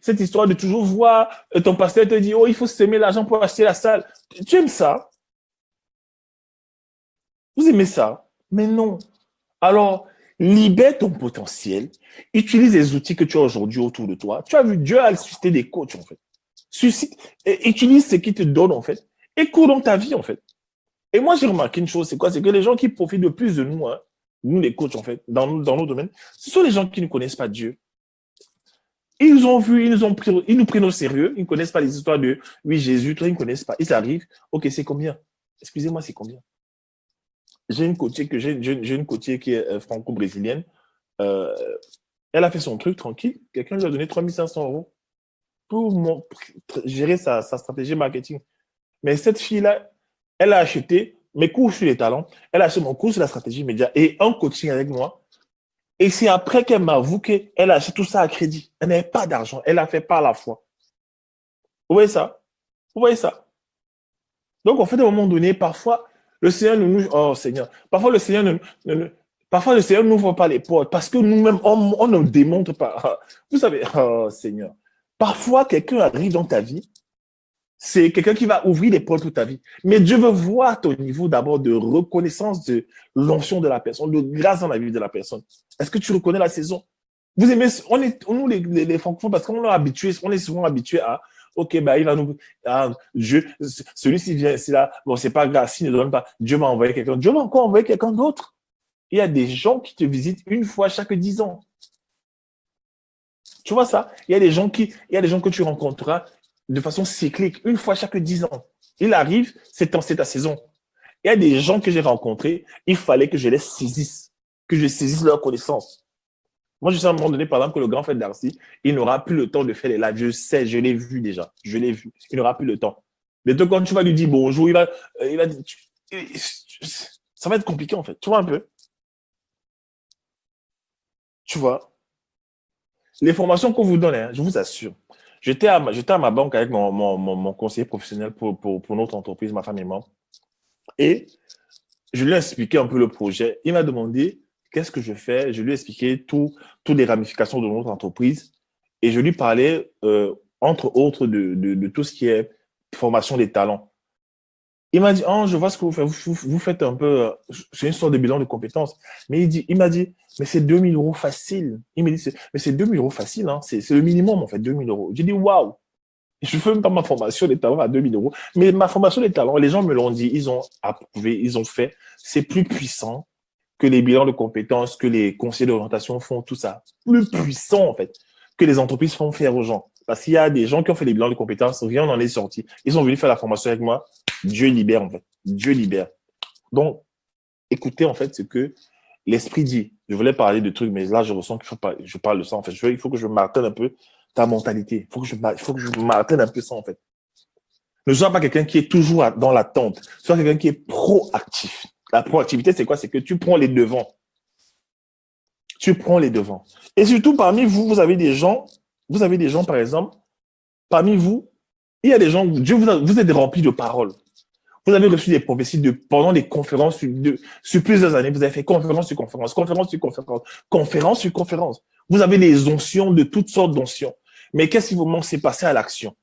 cette histoire de toujours voir ton pasteur te dire, oh, il faut semer l'argent pour acheter la salle? Tu aimes ça? Vous aimez ça? Mais non. Alors, libère ton potentiel. Utilise les outils que tu as aujourd'hui autour de toi. Tu as vu, Dieu a suscité des coachs, en fait. Utilise ce qu'il te donne, en fait. Et cours dans ta vie, en fait. Et moi, j'ai remarqué une chose, c'est quoi? C'est que les gens qui profitent le plus de nous, hein, nous les coachs, en fait, dans nos domaines, ce sont les gens qui ne connaissent pas Dieu. Ils nous ont vus, ils nous prennent au sérieux, ils ne connaissent pas les histoires de, oui, Jésus, toi, ils ne connaissent pas. Ils arrivent, ok, c'est combien? Excusez-moi, c'est combien? j'ai une coachée qui est franco-brésilienne. Euh, Elle a fait son truc tranquille. Quelqu'un lui a donné 3 500 € pour gérer sa stratégie marketing. Mais cette fille-là, elle a acheté mes cours sur les talents, elle a acheté mon cours sur la stratégie média et un coaching avec moi. Et c'est après qu'elle m'avoue qu'elle a acheté tout ça à crédit. Elle n'avait pas d'argent. Elle a fait par la foi. Vous voyez ça? Vous voyez ça? Donc, en fait, à un moment donné, parfois, le Seigneur nous... Oh, Seigneur. Parfois, le Seigneur parfois, le Seigneur n'ouvre pas les portes parce que nous-mêmes, on ne démontre pas. Vous savez, oh, Seigneur. Parfois, quelqu'un arrive dans ta vie, c'est quelqu'un qui va ouvrir les portes pour ta vie. Mais Dieu veut voir ton niveau d'abord de reconnaissance de l'onction de la personne, de grâce dans la vie de la personne. Est-ce que tu reconnais la saison? Vous aimez, nous les francophones, parce qu'on est habitués, on est souvent habitués à, ok, bah, il va nous, ah, Dieu, celui-ci vient, c'est là, bon, c'est pas grave, s'il ne donne pas, Dieu m'a envoyé quelqu'un, Dieu m'a encore envoyé quelqu'un d'autre. Il y a des gens qui te visitent une fois chaque 10 ans. Tu vois ça? Il y a des gens que tu rencontreras de façon cyclique, une fois chaque 10 ans. Il arrive, c'est ta saison. Il y a des gens que j'ai rencontrés, il fallait que je les saisisse, que je saisisse leur connaissance. Moi, je sais à un moment donné, par exemple, que le grand frère Darcy, il n'aura plus le temps de faire les lives. Je sais, je l'ai vu déjà. Je l'ai vu. Il n'aura plus le temps. Mais toi, quand tu vas lui dire bonjour, il va ça va être compliqué, en fait. Tu vois un peu? Tu vois? Les formations qu'on vous donne, hein, je vous assure. J'étais à ma banque avec mon conseiller professionnel pour notre entreprise, ma femme et moi. Et je lui ai expliqué un peu le projet. Il m'a demandé qu'est-ce que je fais. Je lui ai expliqué toutes les ramifications de notre entreprise. Et je lui parlais, entre autres, de tout ce qui est formation des talents. Il m'a dit, oh, je vois ce que vous faites. Vous faites un peu, c'est une sorte de bilan de compétences. Mais il m'a dit, mais c'est 2 000 € facile. Il m'a dit, mais c'est 2 000 € facile, hein. C'est le minimum, en fait, 2 000 €. J'ai dit, waouh. Je ne fais même pas ma formation des talents à 2 000 €. Mais ma formation des talents, les gens me l'ont dit, ils ont approuvé, ils ont fait. C'est plus puissant que les bilans de compétences, que les conseillers d'orientation font, tout ça. Plus puissant, en fait, que les entreprises font faire aux gens. Parce qu'il y a des gens qui ont fait des bilans de compétences, rien n'en est sorti. Ils sont venus faire la formation avec moi. Dieu libère, en fait. Dieu libère. Donc, écoutez, en fait, ce que l'esprit dit. Je voulais parler de trucs, mais là, je ressens qu'il faut pas, je parle de ça, en fait. Il faut que je martèle un peu ta mentalité. Il faut que je martèle un peu ça, en fait. Ne sois pas quelqu'un qui est toujours dans l'attente. Sois quelqu'un qui est proactif. La proactivité, c'est quoi? C'est que tu prends les devants. Tu prends les devants. Et surtout, parmi vous, vous avez des gens, par exemple, parmi vous, il y a des gens, vous êtes remplis de paroles. Vous avez reçu des prophéties pendant des conférences sur plusieurs années. Vous avez fait conférence sur conférence, conférence sur conférence, conférence sur conférence. Vous avez des onctions de toutes sortes d'onctions. Mais qu'est-ce qui vous manque? C'est passer à l'action.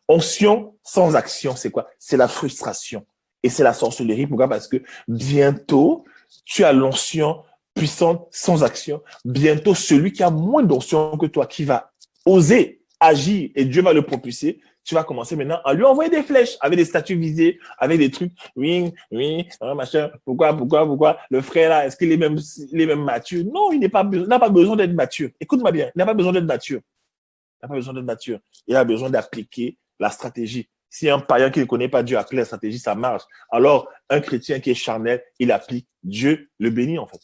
Onction sans action, c'est quoi? C'est la frustration. Et c'est la sorcellerie. Pourquoi? Parce que bientôt, tu as l'onction puissante sans action. Bientôt, celui qui a moins d'onction que toi, qui va oser agir et Dieu va le propulser, tu vas commencer maintenant à lui envoyer des flèches avec des statues visées, avec des trucs. Oui, oui, machin. Pourquoi? Le frère là, est-ce qu'il est même mature? Non, il n'a pas besoin d'être mature. Écoute-moi bien, il n'a pas besoin d'être mature. Il n'a pas besoin d'être mature. Il a besoin d'appliquer la stratégie. Si un païen qui ne connaît pas Dieu applique la stratégie, ça marche. Alors, un chrétien qui est charnel, il applique. Dieu le bénit, en fait.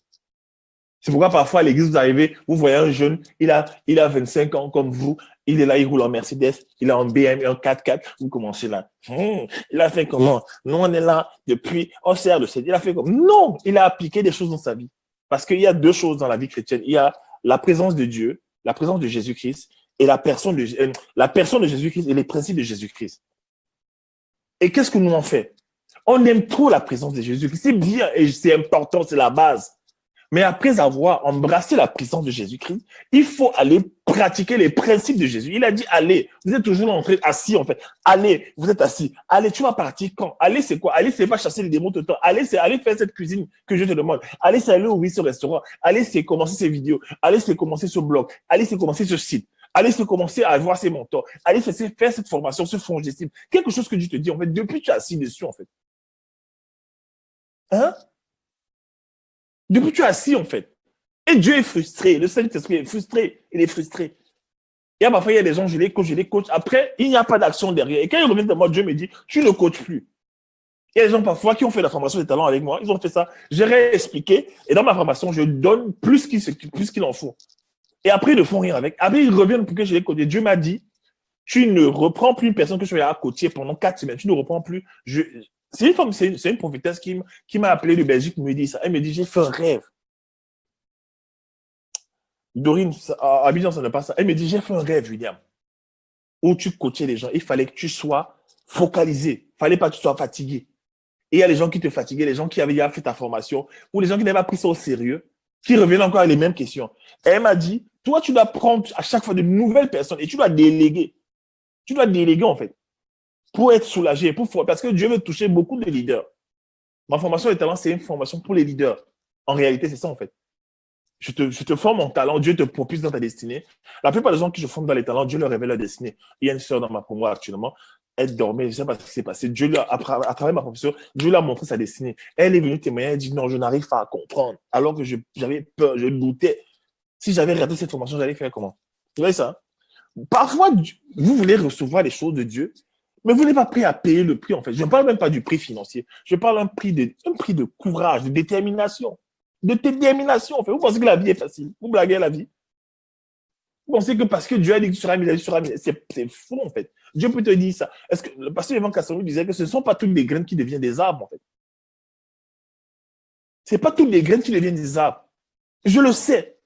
C'est pourquoi parfois à l'église, vous arrivez, vous voyez un jeune, il a 25 ans comme vous, il est là, il roule en Mercedes, il a un BMW, un 4x4, vous commencez là. Il a fait comment? Nous, on est là depuis, on sert de cette. Il a fait comme. Non, il a appliqué des choses dans sa vie. Parce qu'il y a deux choses dans la vie chrétienne. Il y a la présence de Dieu, la présence de Jésus-Christ, et la personne de Jésus-Christ et les principes de Jésus-Christ. Et qu'est-ce que nous en fait? On aime trop la présence de Jésus-Christ. C'est bien et c'est important, c'est la base. Mais après avoir embrassé la présence de Jésus-Christ, il faut aller pratiquer les principes de Jésus. Il a dit, allez, vous êtes toujours en train assis en fait. Allez, vous êtes assis. Allez, tu vas partir quand? Allez, c'est quoi? Allez, c'est pas chasser les démons tout le temps. Allez, c'est aller faire cette cuisine que je te demande. Allez, c'est aller ouvrir ce restaurant. Allez, c'est commencer ces vidéos. Allez, c'est commencer ce blog. Allez, c'est commencer ce site. Allez, c'est commencer à voir ses mentors. Allez, c'est faire cette formation, ce fonds gestion. Quelque chose que Dieu te dit, en fait, depuis que tu es assis dessus, en fait. Hein? Depuis que tu es assis, en fait. Et Dieu est frustré. Le Saint-Esprit est frustré. Il est frustré. Et parfois, il y a des gens, je les coach. Après, il n'y a pas d'action derrière. Et quand ils reviennent de moi, Dieu me dit, tu ne coaches plus. Il y a des gens parfois qui ont fait la formation des talents avec moi, ils ont fait ça. J'ai réexpliqué et dans ma formation, je donne plus qu'il en faut. Et après, ils ne font rien avec. Après, ils reviennent pour que je les coach. Dieu m'a dit, tu ne reprends plus une personne que je vais à coacher pendant 4 semaines. Tu ne reprends plus. C'est une femme, c'est une prophétesse qui m'a appelé de Belgique, me dit ça. Elle me dit, j'ai fait un rêve. Dorine, à Abidjan, ça n'est pas ça. Elle me dit, j'ai fait un rêve, William, où tu coachais les gens. Il fallait que tu sois focalisé. Il ne fallait pas que tu sois fatigué. Et il y a les gens qui te fatiguaient, les gens qui avaient déjà fait ta formation, ou les gens qui n'avaient pas pris ça au sérieux, qui reviennent encore avec les mêmes questions. Et elle m'a dit, toi, tu dois prendre à chaque fois de nouvelles personnes et tu dois déléguer. Tu dois déléguer, en fait, pour être soulagé, parce que Dieu veut toucher beaucoup de leaders. Ma formation de talent, c'est une formation pour les leaders. En réalité, c'est ça, en fait. Je te forme en talent, Dieu te propulse dans ta destinée. La plupart des gens qui je forme dans les talents, Dieu leur révèle leur destinée. Il y a une sœur dans ma promo actuellement, elle dormait, je ne sais pas ce qui s'est passé. Dieu lui a, à travers ma profession, Dieu lui a montré sa destinée. Elle est venue témoigner, elle dit non, je n'arrive pas à comprendre. Alors que j'avais peur, je doutais. Si j'avais raté cette formation, j'allais faire comment? Vous voyez ça? Parfois, vous voulez recevoir les choses de Dieu, mais vous n'êtes pas prêt à payer le prix, en fait. Je ne parle même pas du prix financier. Je parle d'un prix de courage, de détermination. De détermination, en fait. Vous pensez que la vie est facile? Vous blaguez la vie? Vous pensez que parce que Dieu a dit que tu seras mis, c'est faux, en fait. Dieu peut te dire ça. Est-ce que le pasteur Yvan Cassanou disait que ce ne sont pas toutes les graines qui deviennent des arbres, en fait. Ce n'est pas toutes les graines qui deviennent des arbres. Je le sais.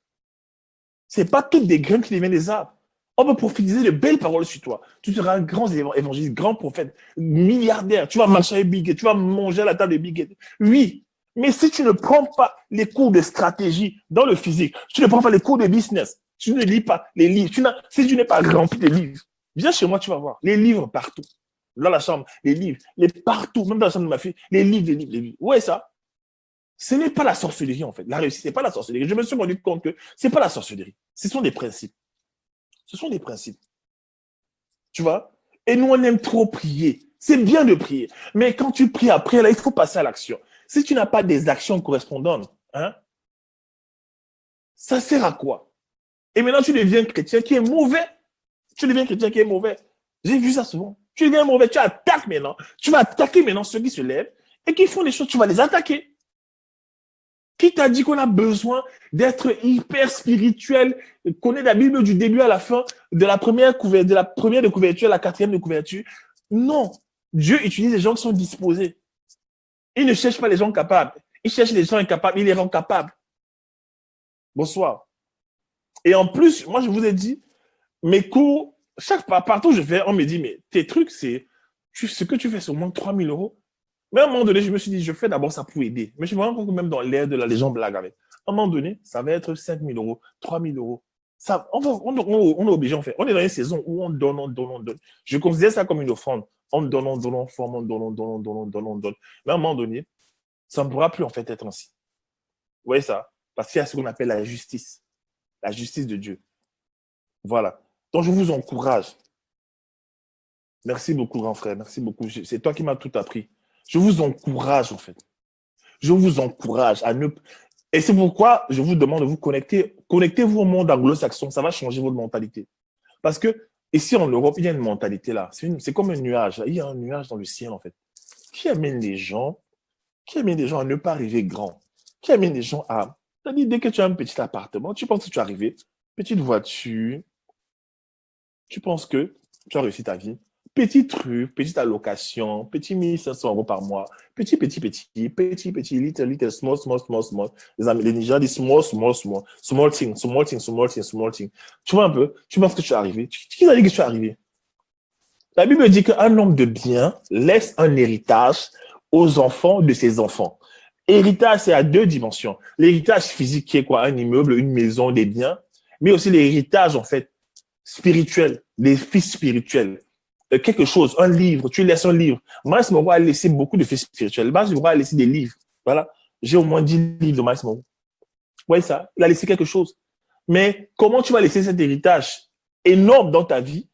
Ce n'est pas toutes les graines qui deviennent des arbres. On peut prophétiser de belles paroles sur toi. Tu seras un grand évangéliste, grand prophète, milliardaire. Tu vas marcher avec Bill Gates, tu vas manger à la table de Bill Gates. Oui, mais si tu ne prends pas les cours de stratégie dans le physique, tu ne prends pas les cours de business, tu ne lis pas les livres, si tu n'es pas rempli de livres, viens chez moi, tu vas voir. Les livres partout. Dans la chambre, les livres, partout, même dans la chambre de ma fille, les livres, les livres, les livres. Ouais, ça. Ce n'est pas la sorcellerie, en fait. La réussite, ce n'est pas la sorcellerie. Je me suis rendu compte que ce n'est pas la sorcellerie. Ce sont des principes. Ce sont des principes. Tu vois? Et nous, on aime trop prier. C'est bien de prier. Mais quand tu pries après, là, il faut passer à l'action. Si tu n'as pas des actions correspondantes, hein, ça sert à quoi? Et maintenant, tu deviens chrétien qui est mauvais. Tu deviens chrétien qui est mauvais. J'ai vu ça souvent. Tu deviens mauvais, tu attaques maintenant. Tu vas attaquer maintenant ceux qui se lèvent et qui font des choses, tu vas les attaquer. Qui t'a dit qu'on a besoin d'être hyper spirituel, connaître la Bible du début à la fin, de la première de couverture à la 4e de couverture? Non. Dieu utilise les gens qui sont disposés. Il ne cherche pas les gens capables. Il cherche les gens incapables, il les rend capables. Bonsoir. Et en plus, moi, je vous ai dit, mes cours, partout où je vais, on me dit, mais tes trucs, c'est ce que tu fais, c'est au moins 3 000 euros. Mais à un moment donné, je me suis dit, je fais d'abord ça pour aider. Mais je me rends compte que même dans l'air de les gens blaguent avec. À un moment donné, ça va être 5 000 euros, 3 000 euros. Ça, on est obligé, en fait. On est dans une saison où on donne, on donne, on donne. Je considère ça comme une offrande. On donne, on donne, on forme, on donne, on donne, on donne, on donne, on donne. Mais à un moment donné, ça ne pourra plus, en fait, être ainsi. Vous voyez ça? Parce qu'il y a ce qu'on appelle la justice. La justice de Dieu. Voilà. Donc, je vous encourage. Merci beaucoup, grand frère. Merci beaucoup. C'est toi qui m'as tout appris. Je vous encourage, en fait. Je vous encourage à ne... Et c'est pourquoi je vous demande de vous connecter. Connectez-vous au monde anglo-saxon. Ça va changer votre mentalité. Parce que ici, en Europe, il y a une mentalité là. C'est comme un nuage. Il y a un nuage dans le ciel, en fait. Qui amène les gens à ne pas arriver grand. Qui amène les gens à... C'est-à-dire, dès que tu as un petit appartement, tu penses que tu es arrivé. Petite voiture. Tu penses que tu as réussi ta vie. Petit truc, petite allocation, petit 1500 euros par mois, petit, little, small. Les Nigérians disent small thing. Tu vois un peu, tu penses que tu es arrivé. Qui t'a dit que tu es arrivé? La Bible dit qu'un homme de bien laisse un héritage aux enfants de ses enfants. Héritage, c'est à 2 dimensions. L'héritage physique qui est quoi? Un immeuble, une maison, des biens, mais aussi l'héritage, en fait, spirituel, des fils spirituels. Quelque chose, un livre, tu laisses un livre. Miles Monroe a laissé beaucoup de fils spirituels. Miles Monroe a laissé des livres. Voilà. J'ai au moins 10 livres de Miles Monroe. Vous voyez ça? Il a laissé quelque chose. Mais comment tu vas laisser cet héritage énorme dans ta vie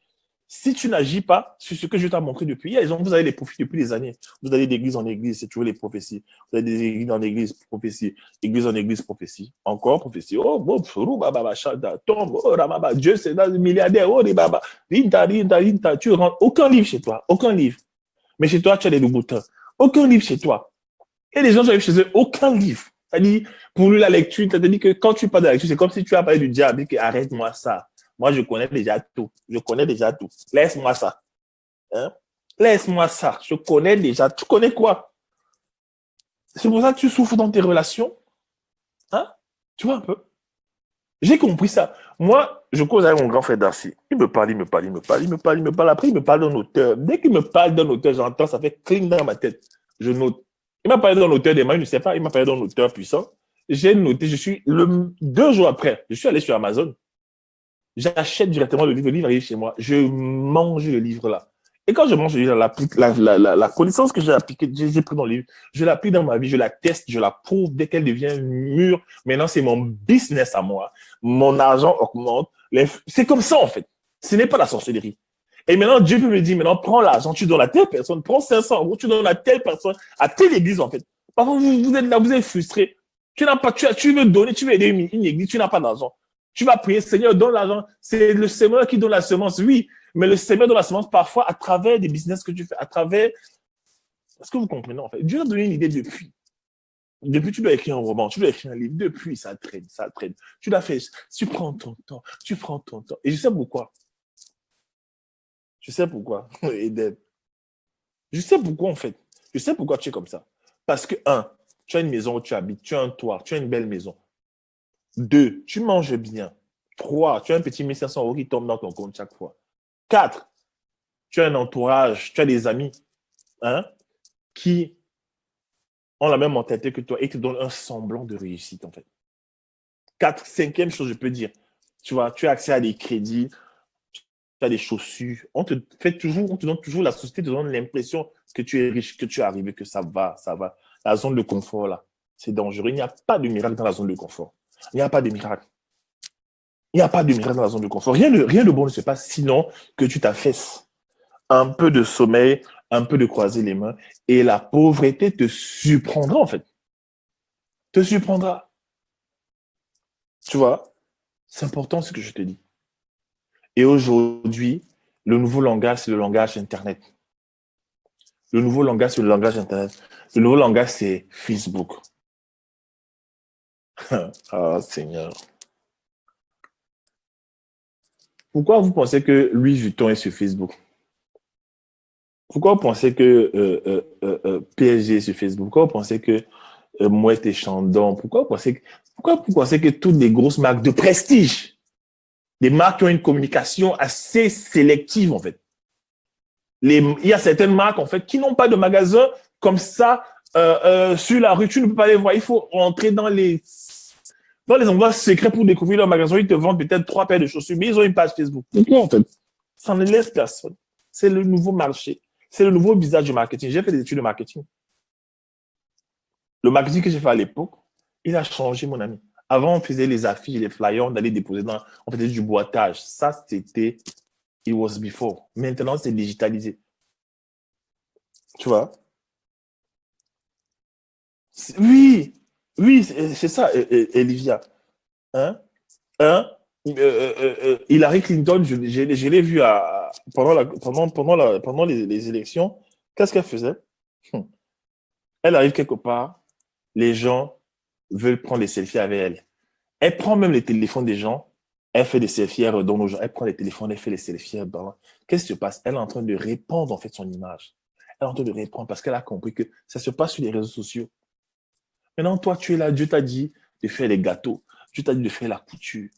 si tu n'agis pas sur ce que je t'ai montré depuis? Il y a des gens, vous avez les prophéties depuis des années. Vous allez d'église en église, c'est toujours les prophéties. Vous avez des églises en église, prophéties. Église en église, prophétie. Encore prophétie. Oh, tombe, oh, Ramaba, Dieu, c'est dans le milliardaire, oh, Rinta. Tu rentres, aucun livre chez toi, aucun livre. Mais chez toi, tu as des Louboutins. Aucun livre chez toi. Et les gens qui arrivent chez eux, aucun livre. C'est-à-dire, pour lui, la lecture, c'est-à-dire que quand tu parles de la lecture, c'est comme si tu as parlé du diable, que arrête-moi ça. Moi, je connais déjà tout. Je connais déjà tout. Laisse-moi ça. Hein? Laisse-moi ça. Je connais déjà. Tu connais quoi? C'est pour ça que tu souffres dans tes relations. Hein? Tu vois un peu? J'ai compris ça. Moi, je cause avec mon grand frère Darcy. Il me parle, il me parle, il me parle, il me parle, il me parle. Après, il me parle d'un auteur. Dès qu'il me parle d'un auteur, j'entends, ça fait cling dans ma tête. Je note. Il m'a parlé d'un auteur des mains, je ne sais pas, il m'a parlé d'un auteur puissant. J'ai noté, 2 jours après, je suis allé sur Amazon. J'achète directement le livre arrive chez moi. Je mange le livre là. Et quand je mange le livre, la connaissance que j'ai appliquée, j'ai pris dans le livre, je l'applique dans ma vie, je la teste, je la prouve dès qu'elle devient mûre. Maintenant, c'est mon business à moi. Mon argent augmente. C'est comme ça, en fait. Ce n'est pas la sorcellerie. Et maintenant, Dieu peut me dire, maintenant, prends l'argent, tu donnes à telle personne, prends 500 euros, tu donnes à telle personne, à telle église, en fait. Parfois, vous êtes là, vous êtes frustré. Tu n'as pas, tu veux donner, tu veux aider une église, tu n'as pas d'argent. Tu vas prier, Seigneur, donne l'argent. C'est le Seigneur qui donne la semence, oui. Mais le Seigneur donne la semence parfois à travers des business que tu fais, à travers. Est-ce que vous comprenez, en fait? Dieu a donné une idée depuis. Depuis, tu dois écrire un roman, tu dois écrire un livre. Depuis, ça traîne, ça traîne. Tu dois faire, tu prends ton temps, tu prends ton temps. Et je sais pourquoi. Je sais pourquoi. Eden. Je sais pourquoi, en fait. Je sais pourquoi tu es comme ça. Parce que, tu as une maison où tu habites, tu as un toit, tu as une belle maison. 2, tu manges bien. 3, tu as un petit 1500 euros qui tombe dans ton compte chaque fois. 4, tu as un entourage, tu as des amis qui ont la même mentalité que toi et te donnent un semblant de réussite, en fait. 4, 5e chose, je peux dire, tu vois, tu as accès à des crédits, tu as des chaussures. On te donne toujours, la société te donne l'impression que tu es riche, que tu es arrivé, que ça va, ça va. La zone de confort, là, c'est dangereux. Il n'y a pas de miracle dans la zone de confort. Il n'y a pas de miracle. Il n'y a pas de miracle dans la zone de confort. Rien de bon ne se passe sinon que tu t'affaisses. Un peu de sommeil, un peu de croiser les mains, et la pauvreté te surprendra, en fait. Te surprendra. Tu vois, c'est important ce que je te dis. Et aujourd'hui, le nouveau langage, c'est le langage Internet. Le nouveau langage, c'est le langage Internet. Le nouveau langage, c'est Facebook. Ah, Seigneur. Pourquoi vous pensez que Louis Vuitton est sur Facebook? Pourquoi vous pensez que PSG est sur Facebook? Pourquoi vous pensez que Mouette et Chandon? Pourquoi vous pensez que toutes les grosses marques de prestige, des marques qui ont une communication assez sélective, en fait. Il y a certaines marques, en fait, qui n'ont pas de magasin comme ça sur la rue. Tu ne peux pas les voir. Il faut entrer dans les endroits secrets pour découvrir leur magasin. Ils te vendent peut-être 3 paires de chaussures, mais ils ont une page Facebook. Pourquoi, en fait? Ça ne laisse personne. C'est le nouveau marché. C'est le nouveau visage du marketing. J'ai fait des études de marketing. Le marketing que j'ai fait à l'époque, il a changé, mon ami. Avant, on faisait les affiches, les flyers, on allait déposer on faisait du boitage. Ça, c'était, it was before. Maintenant, c'est digitalisé. Tu vois? Oui, oui, c'est ça, Olivia. Hein? Hein? Hillary Clinton, je l'ai vu pendant les élections. Qu'est-ce qu'elle faisait? Elle arrive quelque part, les gens veulent prendre des selfies avec elle. Elle prend même les téléphones des gens, elle fait des selfies, elle redonne aux gens, elle prend les téléphones, elle fait les selfies. Qu'est-ce qui se passe? Elle est en train de répandre en fait son image. Elle est en train de répandre parce qu'elle a compris que ça se passe sur les réseaux sociaux. Maintenant, toi, tu es là, Dieu t'a dit de faire les gâteaux, Dieu t'a dit de faire la couture,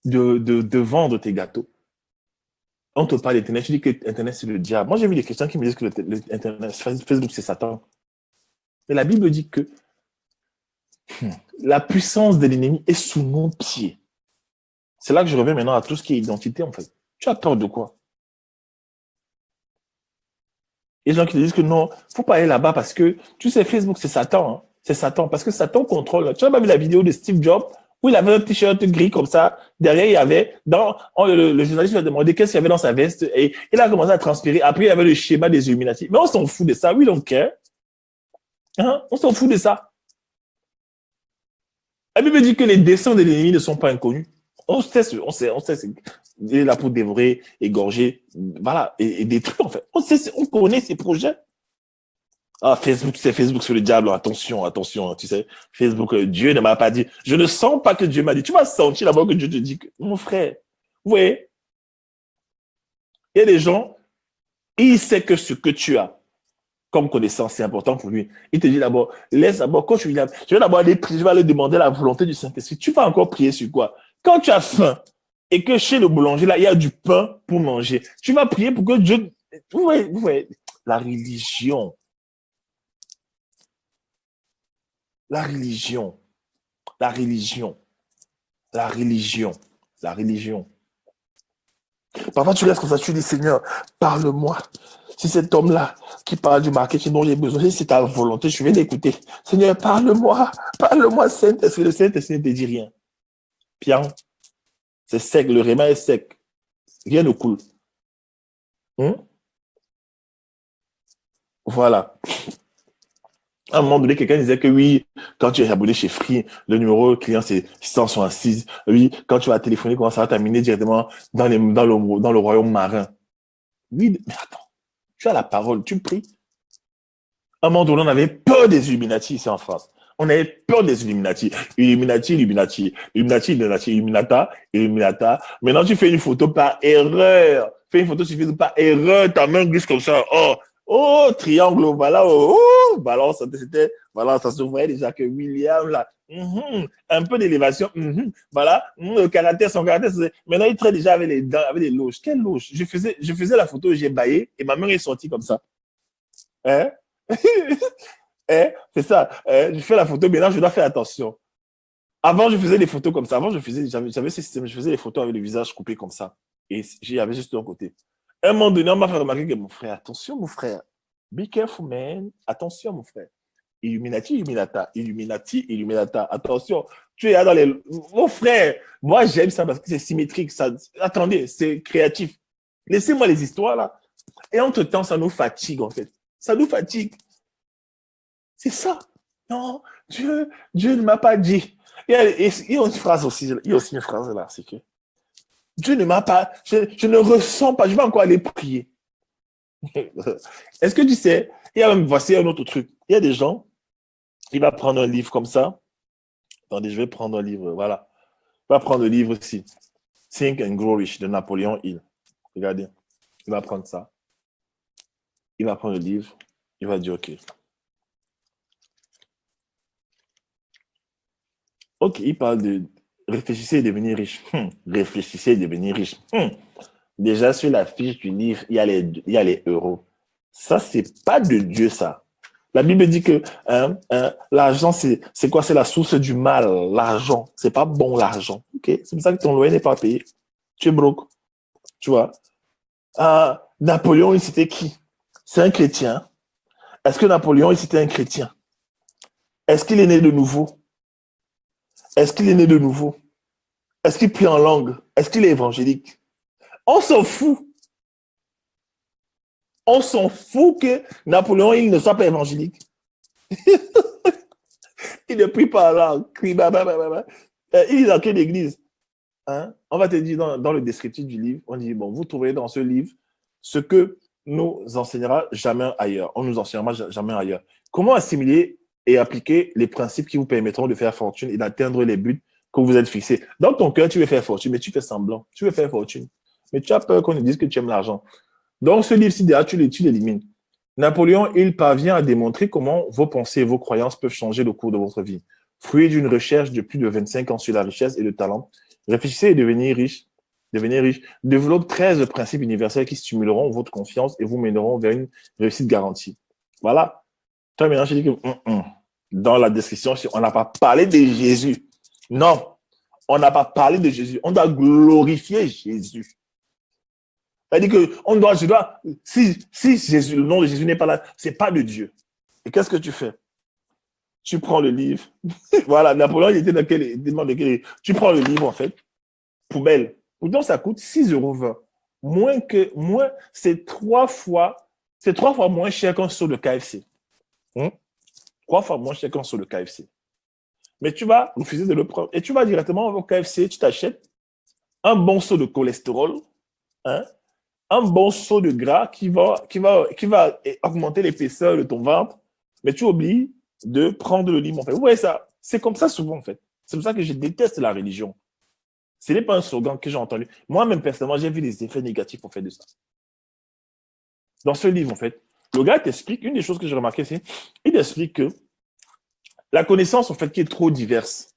de vendre tes gâteaux. On te parle d'Internet, tu dis que Internet, c'est le diable. Moi, j'ai vu des chrétiens qui me disent que Internet, Facebook, c'est Satan. Mais la Bible dit que la puissance de l'ennemi est sous nos pieds. C'est là que je reviens maintenant à tout ce qui est identité, en fait. Tu as peur de quoi? Il y a des gens qui te disent que non, il ne faut pas aller là-bas parce que, tu sais, Facebook, c'est Satan. Hein. C'est Satan, parce que Satan contrôle. Tu as pas vu la vidéo de Steve Jobs où il avait un t-shirt gris comme ça. Derrière, il y avait, le journaliste lui a demandé qu'est-ce qu'il y avait dans sa veste et il a commencé à transpirer. Après, il y avait le schéma des Illuminati. Mais on s'en fout de ça. Oui, donc, hein? On s'en fout de ça. La Bible dit que les desseins de l'ennemi ne sont pas inconnus. On sait, il est là pour dévorer, égorger, voilà, et détruire, en fait. On connaît ses projets. Ah, Facebook, c'est Facebook sur le diable. Attention, attention, tu sais. Facebook, Dieu ne m'a pas dit. Je ne sens pas que Dieu m'a dit. Tu vas sentir d'abord que Dieu te dit que, mon frère, oui, il y a des gens, il sait que ce que tu as comme connaissance, c'est important pour lui. Il te dit d'abord, laisse d'abord, quand je vais d'abord aller prier, je vais aller demander la volonté du Saint-Esprit. Tu vas encore prier sur quoi? Quand tu as faim et que chez le boulanger, là, il y a du pain pour manger, tu vas prier pour que Dieu. Vous voyez, la religion, la religion, la religion, la religion, la religion. Parfois, tu restes comme ça, tu dis, Seigneur, parle-moi. Si cet homme-là qui parle du marketing dont j'ai besoin, si c'est ta volonté, je vais l'écouter. Seigneur, parle-moi, parle-moi, Saint-Esprit. Le Saint-Esprit ne te dit rien. Bien, c'est sec, le réma est sec. Rien ne coule. Voilà. À un moment donné, quelqu'un disait que oui, quand tu es abonné chez Free, le numéro client c'est 166. Oui, quand tu vas téléphoner, comment ça va terminer directement dans le royaume marin. Oui, mais attends, tu as la parole, tu pries. À un moment donné, on avait peur des Illuminati ici en France. On avait peur des Illuminati. Illuminati, Illuminati, Illuminati, Illuminati, Illuminata, Illuminata. Maintenant, tu fais une photo par erreur. Fais une photo sur Facebook par erreur. Ta main glisse comme ça. Oh, oh, triangle, voilà. Oh, oh, balance, c'était, voilà, ça se voyait déjà que William, là, un peu d'élévation, voilà, le caractère, son caractère, maintenant, il traite déjà avec les dents, avec les loges. Quelle loge? Je faisais la photo, j'ai baillé et ma main est sortie comme ça. Hein? C'est ça. Je fais la photo, maintenant je dois faire attention. Avant, je faisais des photos comme ça. Avant, j'avais ce système, je faisais des photos avec le visage coupé comme ça. Et j'avais juste un côté. À un moment donné, on m'a fait remarquer que mon frère, attention, mon frère. Be careful, man. Attention, mon frère. Illuminati, Illuminata. Illuminati, Illuminata. Attention. Tu es là dans les. Mon frère, moi, j'aime ça parce que c'est symétrique. Ça... Attendez, c'est créatif. Laissez-moi les histoires là. Et entre-temps, ça nous fatigue, en fait. Ça nous fatigue. C'est ça. Non, Dieu ne m'a pas dit. Il y a une phrase aussi, il y a aussi une phrase là, c'est que Dieu ne m'a pas, je ne ressens pas, je vais encore aller prier. Est-ce que tu sais, il y a même, voici un autre truc. Il y a des gens, il va prendre un livre comme ça. Attendez, je vais prendre un livre, voilà. Il va prendre le livre aussi. Think and Grow Rich de Napoléon Hill. Regardez, il va prendre ça. Il va prendre le livre. Il va dire, OK. Ok, il parle de réfléchissez et devenir riche. Réfléchissez et devenir riche. Déjà, sur la fiche du livre, il y a les euros. Ça, c'est pas de Dieu, ça. La Bible dit que l'argent, c'est quoi? C'est la source du mal. L'argent. C'est pas bon, l'argent. Ok? C'est pour ça que ton loyer n'est pas payé. Tu es broke. Tu vois? Napoléon, c'était qui? C'est un chrétien. Est-ce que Napoléon, c'était un chrétien? Est-ce qu'il est né de nouveau? Est-ce qu'il est né de nouveau? Est-ce qu'il prie en langue? Est-ce qu'il est évangélique? On s'en fout. On s'en fout que Napoléon il ne soit pas évangélique. Il ne prie pas en langue. Il est dans quelle église? Hein? On va te dire dans le descriptif du livre, on dit, bon, vous trouverez dans ce livre ce que nous enseignera jamais ailleurs. On nous enseignera jamais ailleurs. Comment assimiler et appliquer les principes qui vous permettront de faire fortune et d'atteindre les buts que vous êtes fixés. Dans ton cœur, tu veux faire fortune, mais tu fais semblant. Tu veux faire fortune. Mais tu as peur qu'on te dise que tu aimes l'argent. Donc, ce livre-ci, déjà, tu l'élimines. Napoléon, il parvient à démontrer comment vos pensées et vos croyances peuvent changer le cours de votre vie. Fruit d'une recherche de plus de 25 ans sur la richesse et le talent, réfléchissez et devenez riche. Devenez riche. Développe 13 principes universels qui stimuleront votre confiance et vous mèneront vers une réussite garantie. Voilà. Toi, maintenant, je dis que dans la description, on n'a pas parlé de Jésus. Non, on n'a pas parlé de Jésus. On doit glorifier Jésus. C'est-à-dire que si Jésus, le nom de Jésus n'est pas là, c'est pas de Dieu. Et qu'est-ce que tu fais? Tu prends le livre. Voilà, Napoléon, il était dans quel, tu prends le livre, en fait, poubelle. Pourtant, ça coûte 6,20 €. C'est 3 fois moins cher qu'un seau de KFC. 3 fois moins cher qu'un seau de KFC. Mais tu vas refuser de le prendre. Et tu vas directement au KFC, tu t'achètes un bon seau de cholestérol, un bon seau de gras qui va augmenter l'épaisseur de ton ventre mais tu oublies de prendre le livre, en fait. Vous voyez ça? C'est comme ça souvent, en fait. C'est pour ça que je déteste la religion. Ce n'est pas un slogan que j'ai entendu. Moi-même, personnellement, j'ai vu des effets négatifs, en fait, de ça. Dans ce livre, en fait, le gars t'explique, une des choses que j'ai remarqué, c'est il explique que la connaissance, en fait, qui est trop diverse,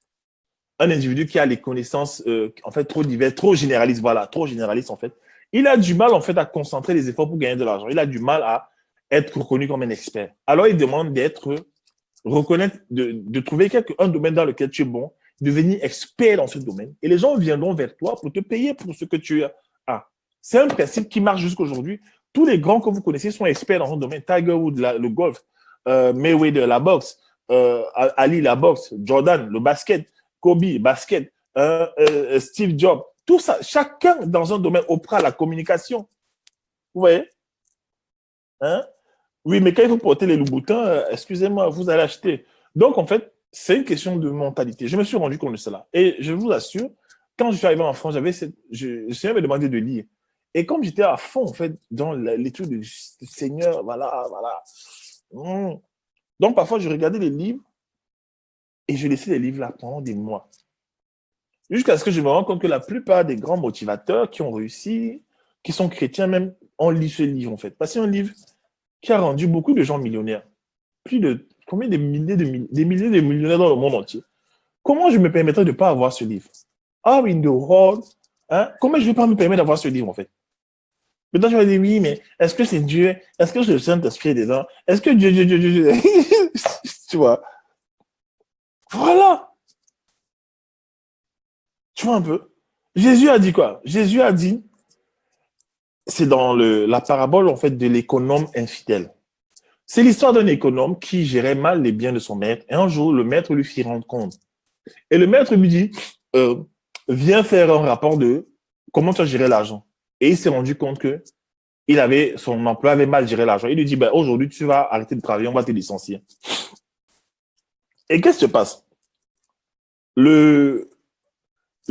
un individu qui a les connaissances, en fait, trop diverses, trop généralistes, voilà, trop généralistes, en fait, il a du mal, en fait, à concentrer les efforts pour gagner de l'argent. Il a du mal à être reconnu comme un expert. Alors, il demande d'être reconnaître, de trouver un domaine dans lequel tu es bon, devenir expert dans ce domaine. Et les gens viendront vers toi pour te payer pour ce que tu as. C'est un principe qui marche jusqu'à aujourd'hui. Tous les grands que vous connaissez sont experts dans un domaine. Tiger Woods, le golf, Mayweather, la boxe, Ali, la boxe, Jordan, le basket, Kobe, basket, Steve Jobs, tout ça, chacun dans un domaine. Oprah, la communication. Vous voyez? Hein? Oui, mais quand il faut porter les loups-boutins, excusez-moi, vous allez acheter. Donc, en fait, c'est une question de mentalité. Je me suis rendu compte de cela. Et je vous assure, quand je suis arrivé en France, je suis me demandé de lire. Et comme j'étais à fond, en fait, dans l'étude du Seigneur, voilà, voilà. Donc, parfois, je regardais les livres et je laissais les livres là pendant des mois. Jusqu'à ce que je me rende compte que la plupart des grands motivateurs qui ont réussi, qui sont chrétiens même, ont lu ce livre, en fait. Parce que c'est un livre qui a rendu beaucoup de gens millionnaires. Plus de combien de milliers des milliers de millionnaires dans le monde entier. Comment je me permettrais de ne pas avoir ce livre? How in the world? Hein? Comment je ne vais pas me permettre d'avoir ce livre, en fait? Maintenant, tu vas dire, oui, mais est-ce que c'est Dieu? Est-ce que je le Saint-Esprit dedans? Est-ce que Dieu. Tu vois? Voilà. Tu vois un peu? Jésus a dit quoi? Jésus a dit, c'est dans la parabole, en fait, de l'économe infidèle. C'est l'histoire d'un économe qui gérait mal les biens de son maître. Et un jour, le maître lui fit rendre compte. Et le maître lui dit, viens faire un rapport de comment tu as géré l'argent. Et il s'est rendu compte que son emploi avait mal géré l'argent. Il lui dit, ben, aujourd'hui, tu vas arrêter de travailler, on va te licencier. Et qu'est-ce qui se passe? Le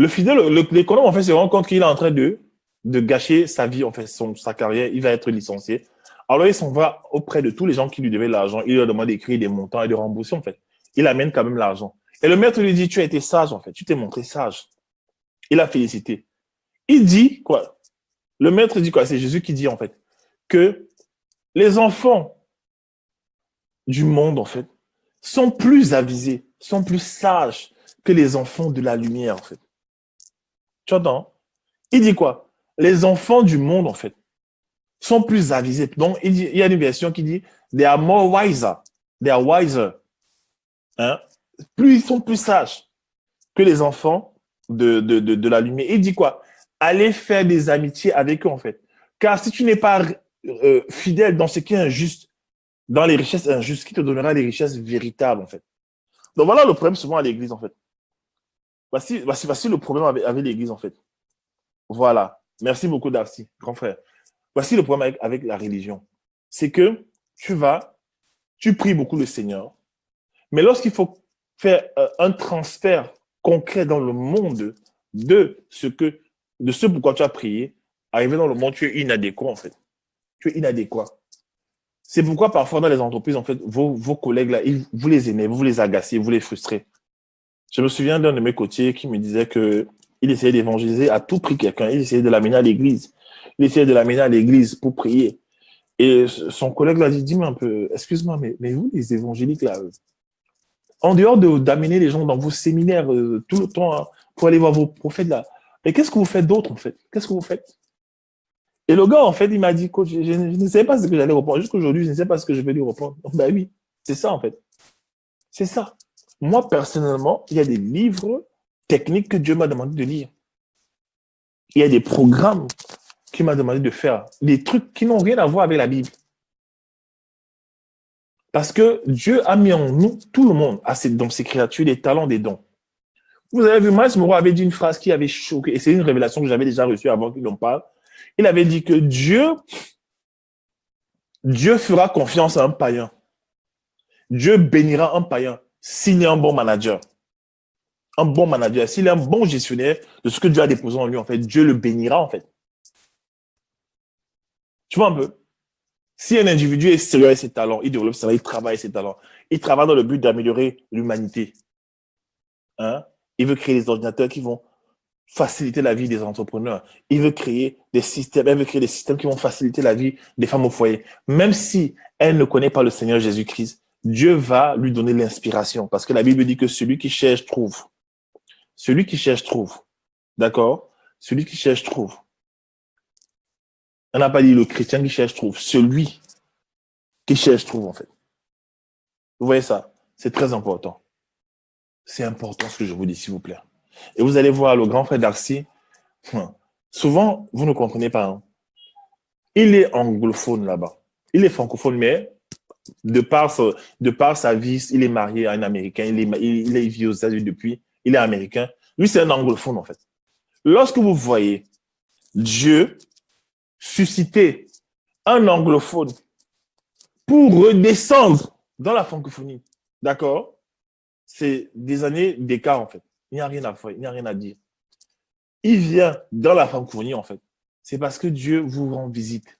fidèle, l'économe, en fait, se rend compte qu'il est en train de gâcher sa vie, en fait, sa carrière. Il va être licencié. Alors, il s'en va auprès de tous les gens qui lui devaient l'argent. Il leur demande d'écrire des montants et de rembourser, en fait. Il amène quand même l'argent. Et le maître lui dit, tu as été sage, en fait. Tu t'es montré sage. Il a félicité. Il dit quoi? Le maître dit quoi? C'est Jésus qui dit, en fait, que les enfants du monde, en fait, sont plus avisés, sont plus sages que les enfants de la lumière, en fait. Tu entends? Il dit quoi? Les enfants du monde, en fait, sont plus avisés. Donc, il y a une version qui dit, they are more wiser. They are wiser. Hein? Ils sont plus sages que les enfants de la lumière. Il dit quoi? Allez faire des amitiés avec eux, en fait. Car si tu n'es pas fidèle dans ce qui est injuste, dans les richesses injustes, qui te donnera les richesses véritables, en fait. Donc voilà le problème souvent à l'église, en fait. Voici le problème avec l'église, en fait. Voilà. Merci beaucoup, Darcy, grand frère. Voici le problème avec la religion. C'est que tu pries beaucoup le Seigneur, mais lorsqu'il faut faire un transfert concret dans le monde de ce pourquoi tu as prié, arrivé dans le monde, tu es inadéquat, en fait. Tu es inadéquat. C'est pourquoi parfois dans les entreprises, en fait, vos collègues, là, vous les aimez, vous les agacez, vous les frustrez. Je me souviens d'un de mes coachs qui me disait qu'il essayait d'évangéliser à tout prix quelqu'un. Il essayait de l'amener à l'église. Il essayait de l'amener à l'église pour prier. Et son collègue l'a dit, dis-moi un peu, excuse-moi, mais vous, les évangéliques, là, en dehors d'amener les gens dans vos séminaires tout le temps hein, pour aller voir vos prophètes, là, mais qu'est-ce que vous faites d'autre, en fait? Qu'est-ce que vous faites? Et le gars, en fait, il m'a dit, coach, je ne sais pas ce que j'allais répondre. Jusqu'aujourd'hui, je ne sais pas ce que je vais lui répondre. Ben oui, c'est ça, en fait. C'est ça. Moi, personnellement, il y a des livres techniques que Dieu m'a demandé de lire. Il y a des programmes qu'il m'a demandé de faire. Des trucs qui n'ont rien à voir avec la Bible. Parce que Dieu a mis en nous, tout le monde, dans ses créatures, des talents, des dons. Vous avez vu, Miles Monroe avait dit une phrase qui avait choqué, et c'est une révélation que j'avais déjà reçue avant qu'il en parle. Il avait dit que Dieu fera confiance à un païen. Dieu bénira un païen s'il est un bon manager. Un bon manager, s'il est un bon gestionnaire de ce que Dieu a déposé en lui, en fait, Dieu le bénira, en fait. Tu vois un peu? Si un individu est sérieux avec ses talents, il développe ses talents, il travaille ses talents. Il travaille dans le but d'améliorer l'humanité. Hein? Il veut créer des ordinateurs qui vont faciliter la vie des entrepreneurs. Il veut créer des systèmes, elle veut créer des systèmes qui vont faciliter la vie des femmes au foyer. Même si elle ne connaît pas le Seigneur Jésus-Christ, Dieu va lui donner l'inspiration parce que la Bible dit que celui qui cherche trouve. Celui qui cherche trouve. D'accord? Celui qui cherche trouve. On n'a pas dit le chrétien qui cherche trouve. Celui qui cherche trouve, en fait. Vous voyez ça? C'est très important. C'est important ce que je vous dis, s'il vous plaît. Et vous allez voir le grand frère Darcy. Souvent, vous ne comprenez pas. Hein. Il est anglophone là-bas. Il est francophone, mais de par sa vie, il est marié à un Américain. Il vit aux États-Unis depuis. Il est américain. Lui, c'est un anglophone, en fait. Lorsque vous voyez Dieu susciter un anglophone pour redescendre dans la francophonie, d'accord? C'est des années d'écart, en fait. Il n'y a rien à faire, il n'y a rien à dire. Il vient dans la francophonie, en fait. C'est parce que Dieu vous rend visite.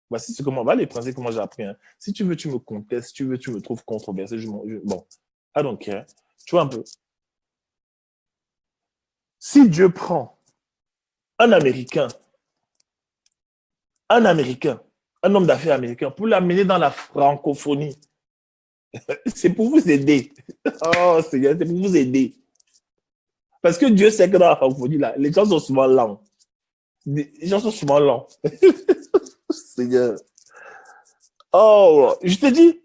Voici ce comment, les principes, comment j'ai appris. Hein. Si tu veux, tu me contestes. Si tu veux, tu me trouves controversé. Bon, I don't care. Tu vois un peu. Si Dieu prend un Américain, un homme d'affaires américain, pour l'amener dans la francophonie, c'est pour vous aider. Oh, Seigneur, c'est pour vous aider. Parce que Dieu sait que dans la francophonie, là, les gens sont souvent lents. Les gens sont souvent lents. Seigneur. Oh, je te dis,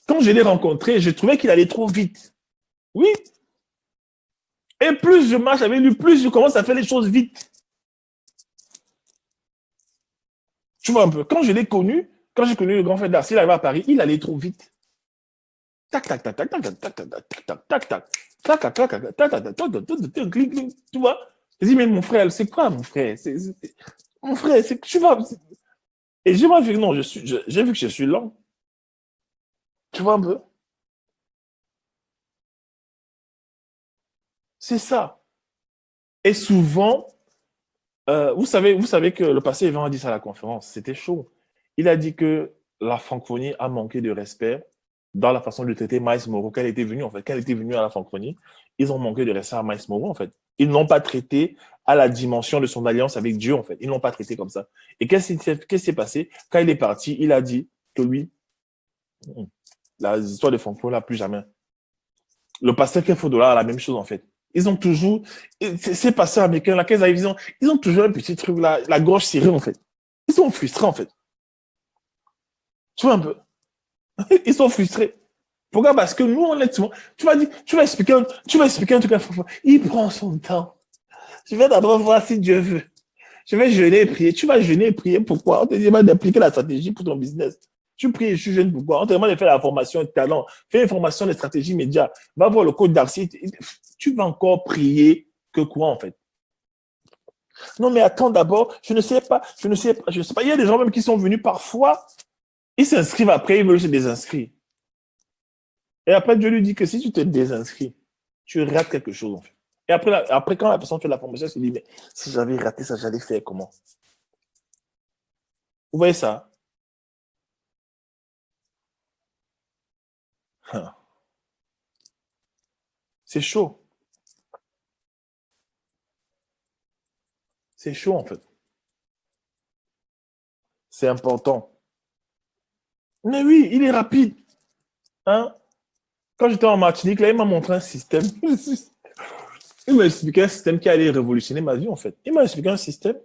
quand je l'ai rencontré, je trouvais qu'il allait trop vite. Oui. Et plus je marche avec lui, plus je commence à faire les choses vite. Tu vois un peu. Quand je l'ai connu, quand j'ai connu le grand frère Darcy, il arrivait à Paris, il allait trop vite. Tac, tac, tac, tac, tac, tac, tac, tac, tac, tac, tac, tac. Tu vois? Je dis, mais mon frère, c'est quoi, mon frère? Mon frère, c'est que tu vas. Et j'ai vu, non, j'ai vu que je suis lent. Tu vois un peu? C'est ça. Et souvent, vous savez que le passé Evans a dit ça à la conférence, c'était chaud. Il a dit que la francophonie a manqué de respect dans la façon de traiter Miles Moreau quand elle était venue, en fait. Quand elle était venue à la francophonie, ils ont manqué de respect à Miles Moreau, en fait. Ils n'ont pas traité à la dimension de son alliance avec Dieu, en fait. Ils n'ont pas traité comme ça. Et qu'est-ce qui s'est passé? Quand il est parti, il a dit que lui, la histoire de francophonie, là, plus jamais. Le pasteur Kefodola a la même chose, en fait. Ils ont toujours, ces pasteurs américains, là, ils ont toujours un petit truc là, la gorge serrée, en fait. Ils sont frustrés, en fait. Tu vois un peu? Ils sont frustrés. Pourquoi? Parce que nous, honnêtement, tu vas expliquer un truc à Fafa. Il prend son temps. Je vais d'abord voir si Dieu veut. Je vais jeûner et prier. Tu vas jeûner et prier. Pourquoi? On te dit d'appliquer la stratégie pour ton business. Tu pries et tu jeûnes pourquoi? On te demande de faire la formation de talent. Fais une formation de stratégie média. Va voir le coach Darcy. Tu vas encore prier que quoi, en fait? Non, mais attends d'abord. Je ne sais pas. Il y a des gens même qui sont venus parfois. Ils s'inscrivent après, ils veulent se désinscrire. Et après, Dieu lui dit que si tu te désinscris, tu rates quelque chose, en fait. Et après quand la personne fait la formation, elle se dit, mais si j'avais raté ça, j'allais faire comment? Vous voyez ça? C'est chaud. C'est chaud, en fait. C'est important. Mais oui, il est rapide. Hein? Quand j'étais en Martinique, là, il m'a montré un système. Il m'a expliqué un système qui allait révolutionner ma vie, en fait. Il m'a expliqué un système.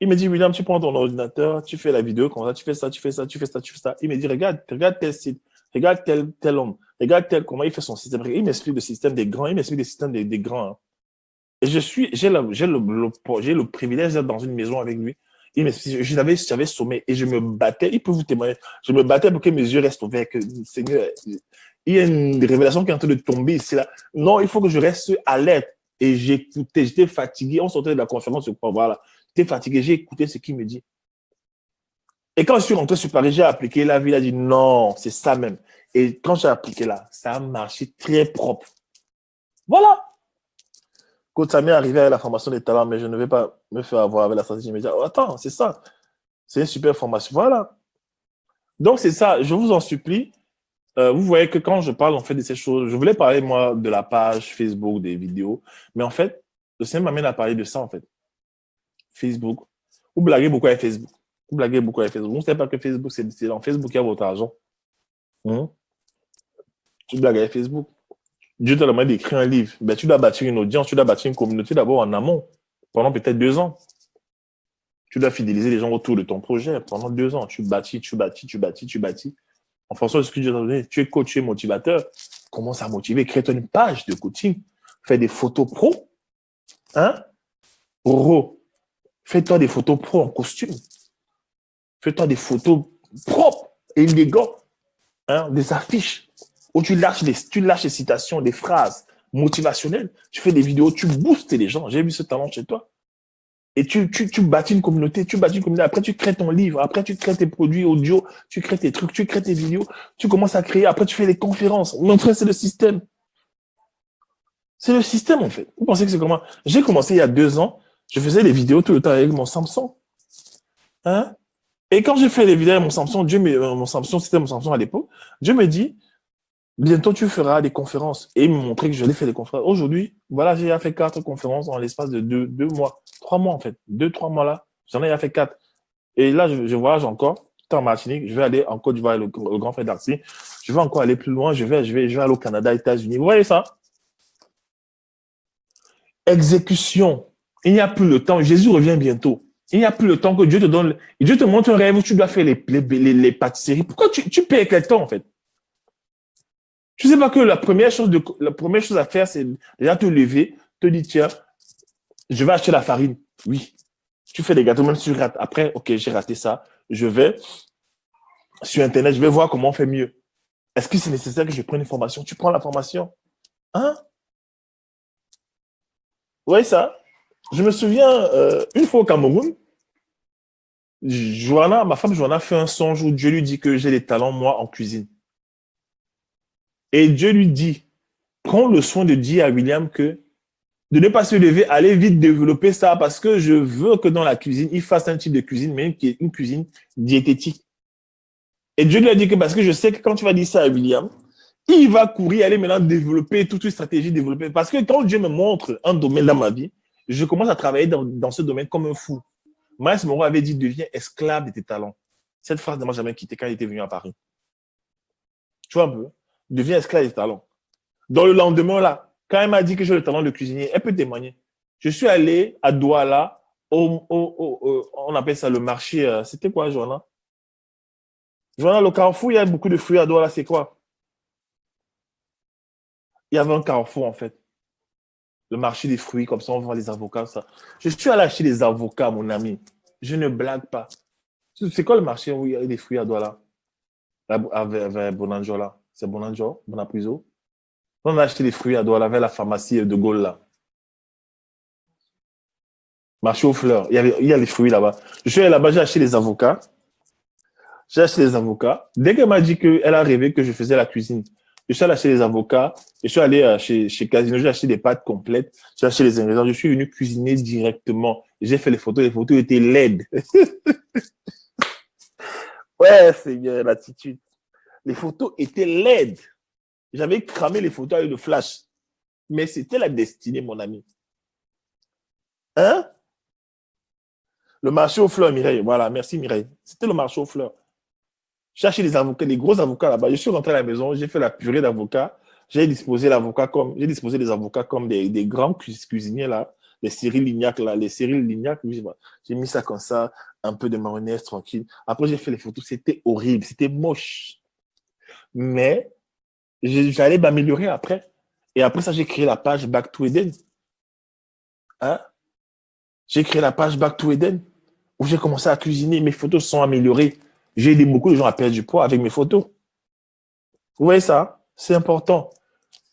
Il me dit, William, tu prends ton ordinateur, tu fais la vidéo comme ça, tu fais ça, tu fais ça, tu fais ça, tu fais ça. Il me dit, regarde tel site, regarde tel homme, regarde comment il fait son système. Il m'explique le système des grands, il m'explique le système des grands. Hein. Et j'ai le privilège d'être dans une maison avec lui. Il m'explique, j'avais sommeil et je me battais, il peut vous témoigner, je me battais pour que mes yeux restent ouverts, que, Seigneur, il y a une révélation qui est en train de tomber ici, là. Non, il faut que je reste alerte. Et j'écoutais, j'étais fatigué. On sortait de la conférence, je crois, voilà. J'étais fatigué, j'ai écouté ce qu'il me dit. Et quand je suis rentré sur Paris, j'ai appliqué la vie, il a dit non, c'est ça même. Et quand j'ai appliqué là, ça a marché très propre. Voilà. Quand ça m'est arrivé avec la formation des talents, mais je ne vais pas me faire avoir avec la stratégie média. Oh, attends, c'est ça. C'est une super formation. Voilà. Donc, c'est ça. Je vous en supplie. Vous voyez que quand je parle, en fait, de ces choses, je voulais parler, moi, de la page Facebook, des vidéos. Mais en fait, le Seigneur m'amène à parler de ça, en fait. Facebook. Vous blaguez beaucoup avec Facebook. Vous blaguez beaucoup avec Facebook. Vous ne savez pas que Facebook, c'est dans Facebook qu'il y a votre argent. Hum? Tu blagues avec Facebook. Dieu te demande d'écrire un livre. Ben, tu dois bâtir une audience, tu dois bâtir une communauté d'abord en amont, pendant peut-être 2 ans. Tu dois fidéliser les gens autour de ton projet pendant 2 ans. Tu bâtis, tu bâtis, tu bâtis, tu bâtis. En fonction de ce que Dieu t'a donné, tu es coach, tu es motivateur. Commence à motiver. Crée-toi une page de coaching. Fais des photos pro. Hein? Pro. Fais-toi des photos pro en costume. Fais-toi des photos propres et élégantes. Hein? Des affiches où tu lâches les citations, des phrases motivationnelles. Tu fais des vidéos, tu boostes les gens. J'ai vu ce talent chez toi. Et tu bâtis une communauté, après tu crées ton livre, après tu crées tes produits audio, tu crées tes trucs, tu crées tes vidéos, tu commences à créer, après tu fais des conférences. Mon frère, c'est le système. C'est le système, en fait. Vous pensez que c'est comment? J'ai commencé il y a 2 ans, je faisais des vidéos tout le temps avec mon Samsung. Hein? Et quand j'ai fait les vidéos avec mon Samsung, c'était mon Samsung à l'époque, Dieu me dit, bientôt tu feras des conférences. Et il me montrait que je l'ai fait des conférences. Aujourd'hui, voilà, j'ai fait 4 conférences dans l'espace de 2 mois. 3 mois, en fait. 2, 3 mois là. J'en ai fait 4. Et là, je voyage encore. En Martinique. Je vais aller en Côte d'Ivoire, le Grand Frère d'Arcy. Je vais encore aller plus loin. Je vais aller au Canada, États-Unis. Vous voyez ça? Exécution. Il n'y a plus le temps. Jésus revient bientôt. Il n'y a plus le temps que Dieu te donne. Dieu te montre un rêve où tu dois faire les pâtisseries. Pourquoi tu payes avec le temps, en fait? Tu sais pas que la première chose à faire, c'est déjà te lever, te dire, tiens, je vais acheter la farine. Oui. Tu fais des gâteaux, même si tu rates. Après, ok, j'ai raté ça. Je vais sur Internet, je vais voir comment on fait mieux. Est-ce que c'est nécessaire que je prenne une formation? Tu prends la formation. Hein? Oui, ça. Je me souviens, une fois au Cameroun, ma femme Joanna fait un songe où Dieu lui dit que j'ai des talents, moi, en cuisine. Et Dieu lui dit, prends le soin de dire à William que de ne pas se lever, aller vite développer ça parce que je veux que dans la cuisine, il fasse un type de cuisine, même qui est une cuisine diététique. Et Dieu lui a dit que parce que je sais que quand tu vas dire ça à William, il va courir, aller maintenant développer toute une stratégie développée. Parce que quand Dieu me montre un domaine dans ma vie, je commence à travailler dans ce domaine comme un fou. Miles Monroe avait dit, deviens esclave de tes talents. Cette phrase ne m'a jamais quitté quand il était venu à Paris. Tu vois un peu? Deviens esclave de tes talents. Dans le lendemain, là, quand elle m'a dit que j'ai le talent de cuisinier, elle peut témoigner. Je suis allé à Douala, on appelle ça le marché. C'était quoi, Joanna? Joanna, le carrefour, il y a beaucoup de fruits à Douala, c'est quoi? Il y avait un carrefour, en fait. Le marché des fruits, comme ça, on vend les avocats, ça. Je suis allé acheter des avocats, mon ami. Je ne blague pas. C'est quoi le marché où il y a des fruits à Douala? Avec Bonanjola. C'est Bonanjo, Bonapriso. On a acheté des fruits à Douala vers la pharmacie de Gaulle, là. Marché aux fleurs. Il y a les fruits là-bas. Je suis allé là-bas, j'ai acheté les avocats. J'ai acheté les avocats. Dès qu'elle m'a dit qu'elle a rêvé que je faisais la cuisine, je suis allé acheter les avocats. Je suis allé chez Casino, j'ai acheté des pâtes complètes. J'ai acheté les ingrédients. Je suis venu cuisiner directement. J'ai fait les photos étaient laides. Ouais, Seigneur, l'attitude. Les photos étaient laides. J'avais cramé les photos avec le flash. Mais c'était la destinée, mon ami. Hein? Le marché aux fleurs, Mireille. Voilà, merci Mireille. C'était le marché aux fleurs. J'ai acheté des avocats, des gros avocats là-bas. Je suis rentré à la maison, j'ai fait la purée d'avocats. J'ai disposé des avocats comme des grands cuisiniers là, les Cyril Lignac là, les Cyril Lignac. J'ai mis ça comme ça, un peu de mayonnaise tranquille. Après, j'ai fait les photos, c'était horrible, c'était moche. Mais j'allais m'améliorer après. Et après ça, j'ai créé la page Back to Eden. Hein? J'ai créé la page Back to Eden où j'ai commencé à cuisiner. Mes photos se sont améliorées. J'ai aidé beaucoup de gens à perdre du poids avec mes photos. Vous voyez ça? C'est important.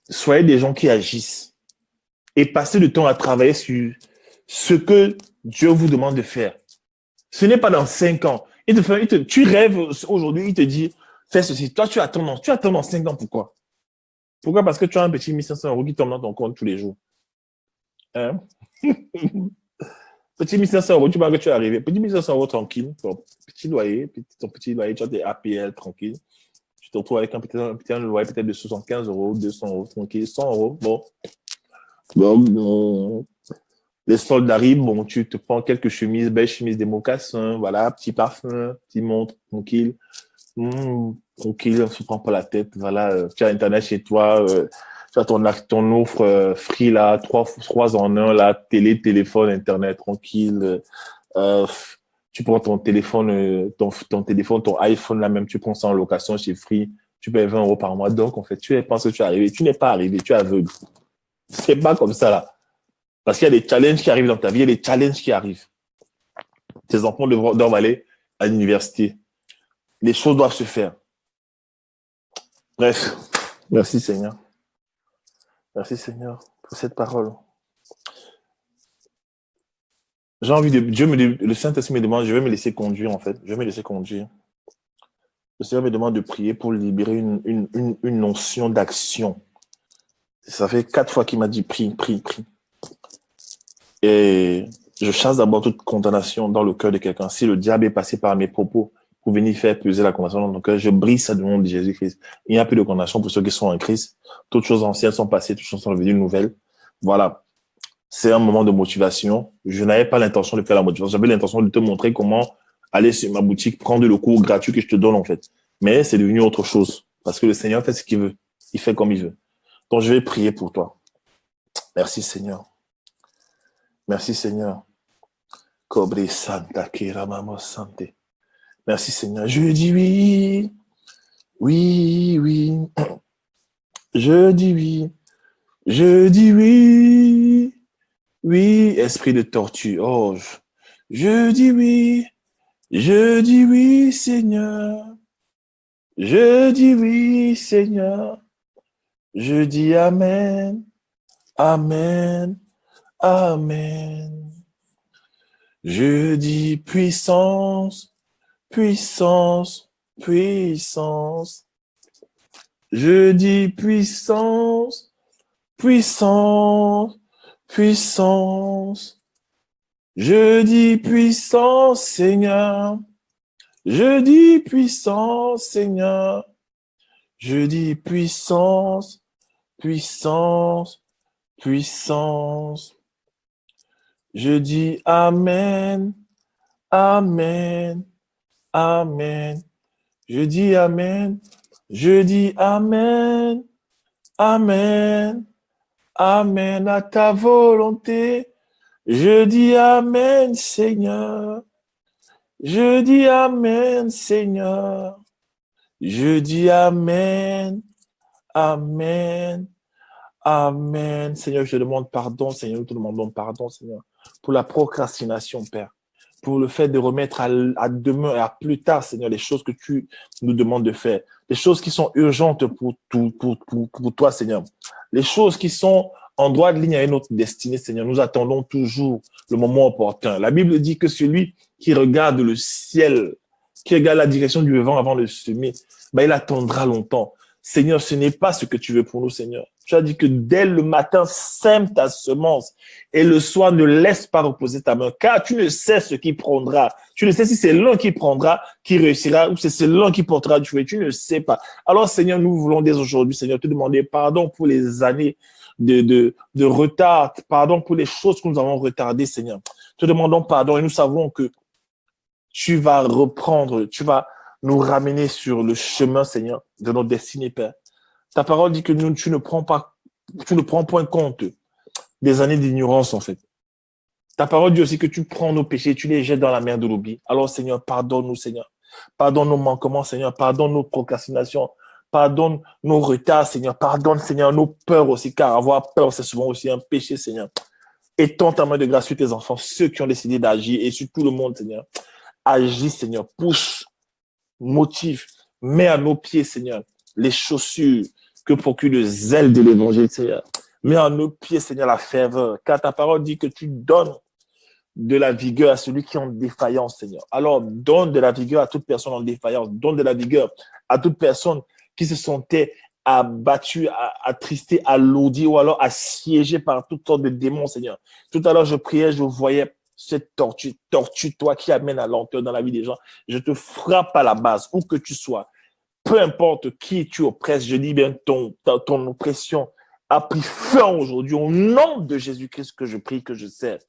Soyez des gens qui agissent et passez le temps à travailler sur ce que Dieu vous demande de faire. Ce n'est pas dans 5 ans. Tu rêves aujourd'hui, il te dit, fais ceci. Toi, tu attends dans 5 ans. Pourquoi? Pourquoi? Parce que tu as un petit 1500 € qui tombe dans ton compte tous les jours. Hein? Petit 1500 euros, tu vois que tu es arrivé. Petit 1500 euros tranquille. Bon, petit loyer, ton petit loyer, tu as tes APL tranquille. Tu te retrouves avec un petit loyer peut-être de 75 euros, 200 euros tranquille, 100 euros. Bon. Les soldes arrivent, bon, tu te prends quelques chemises, belles chemises, des mocassins, voilà, petit parfum, petit montre, tranquille. Tranquille, on se prend pas la tête, voilà, tu as Internet chez toi, tu as ton offre free là, trois en un là, téléphone, Internet, tranquille. Euh, Tu prends ton téléphone, ton iPhone là même, tu prends ça en location chez Free, tu payes 20 euros par mois. Donc, en fait, tu penses que tu es arrivé, tu n'es pas arrivé, tu es aveugle. C'est pas comme ça là. Parce qu'il y a des challenges qui arrivent dans ta vie, il y a des challenges qui arrivent. Tes enfants doivent aller à l'université. Les choses doivent se faire. Bref, merci Seigneur. Merci Seigneur pour cette parole. J'ai envie de... le Saint-Esprit me demande, je vais me laisser conduire en fait. Je vais me laisser conduire. Le Seigneur me demande de prier pour libérer une notion d'action. Ça fait 4 fois qu'il m'a dit prie. Et je chasse d'abord toute condamnation dans le cœur de quelqu'un. Si le diable est passé par mes propos pour venir faire peser la condamnation dans ton cœur, je brise ça du nom de Jésus-Christ. Il n'y a plus de condamnation pour ceux qui sont en Christ. Toutes choses anciennes sont passées, toutes choses sont devenues nouvelles. Voilà. C'est un moment de motivation. Je n'avais pas l'intention de faire la motivation. J'avais l'intention de te montrer comment aller sur ma boutique, prendre le cours gratuit que je te donne, en fait. Mais c'est devenu autre chose. Parce que le Seigneur fait ce qu'il veut. Il fait comme il veut. Donc, je vais prier pour toi. Merci, Seigneur. Merci, Seigneur. Cobre Santa Kiramamo Santé. Merci, Seigneur. Je dis oui. Oui. Je dis oui. Je dis oui. Oui, esprit de tortue. Oh, je dis oui. Je dis oui, Seigneur. Je dis oui, Seigneur. Je dis Amen. Amen. Amen. Je dis puissance. Puissance. Je dis puissance. Puissance. Je dis puissance, Seigneur. Je dis puissance, Seigneur. Je dis puissance. Je dis Amen. Amen. Je dis Amen. Je dis Amen. Amen à ta volonté. Je dis Amen, Seigneur. Je dis Amen, Seigneur. Je dis Amen. Seigneur, je te demande pardon, Seigneur. Nous te demandons pardon, Seigneur, pour la procrastination, Père. Pour le fait de remettre à demain et à plus tard, Seigneur, les choses que tu nous demandes de faire. Les choses qui sont urgentes pour toi, Seigneur. Les choses qui sont en droit de ligne avec notre destinée, Seigneur. Nous attendons toujours le moment opportun. La Bible dit que celui qui regarde le ciel, qui regarde la direction du vent avant de semer, il attendra longtemps. Seigneur, ce n'est pas ce que tu veux pour nous, Seigneur. Tu as dit que dès le matin, sème ta semence et le soir, ne laisse pas reposer ta main, car tu ne sais ce qui prendra. Tu ne sais si c'est l'un qui prendra, qui réussira, ou si c'est l'un qui portera du fruit. Tu ne sais pas. Alors, Seigneur, nous voulons dès aujourd'hui, Seigneur, te demander pardon pour les années de retard, pardon pour les choses que nous avons retardées, Seigneur. Te demandons pardon et nous savons que tu vas reprendre, tu vas nous ramener sur le chemin, Seigneur, de notre destinée, Père. Ta parole dit que tu ne prends point compte des années d'ignorance, en fait. Ta parole dit aussi que tu prends nos péchés, tu les jettes dans la mer de l'oubli. Alors, Seigneur, pardonne-nous, Seigneur. Pardonne nos manquements, Seigneur. Pardonne nos procrastinations. Pardonne nos retards, Seigneur. Pardonne, Seigneur, nos peurs aussi, car avoir peur, c'est souvent aussi un péché, Seigneur. Étends ta main de grâce sur tes enfants, ceux qui ont décidé d'agir, et sur tout le monde, Seigneur. Agis, Seigneur. Pousse, motive, mets à nos pieds, Seigneur, les chaussures que procure le zèle de l'évangile, Seigneur. Mets à nos pieds, Seigneur, la ferveur, car ta parole dit que tu donnes de la vigueur à celui qui est en défaillance, Seigneur. Alors, donne de la vigueur à toute personne en défaillance. Donne de la vigueur à toute personne qui se sentait abattue, attristée, alourdie ou alors assiégée par toutes sortes de démons, Seigneur. Tout à l'heure, je priais, je voyais cette tortue, toi qui amène la lenteur dans la vie des gens. Je te frappe à la base, où que tu sois. Peu importe qui tu oppresses, je dis bien ton oppression a pris fin aujourd'hui au nom de Jésus-Christ que je prie, que je sers.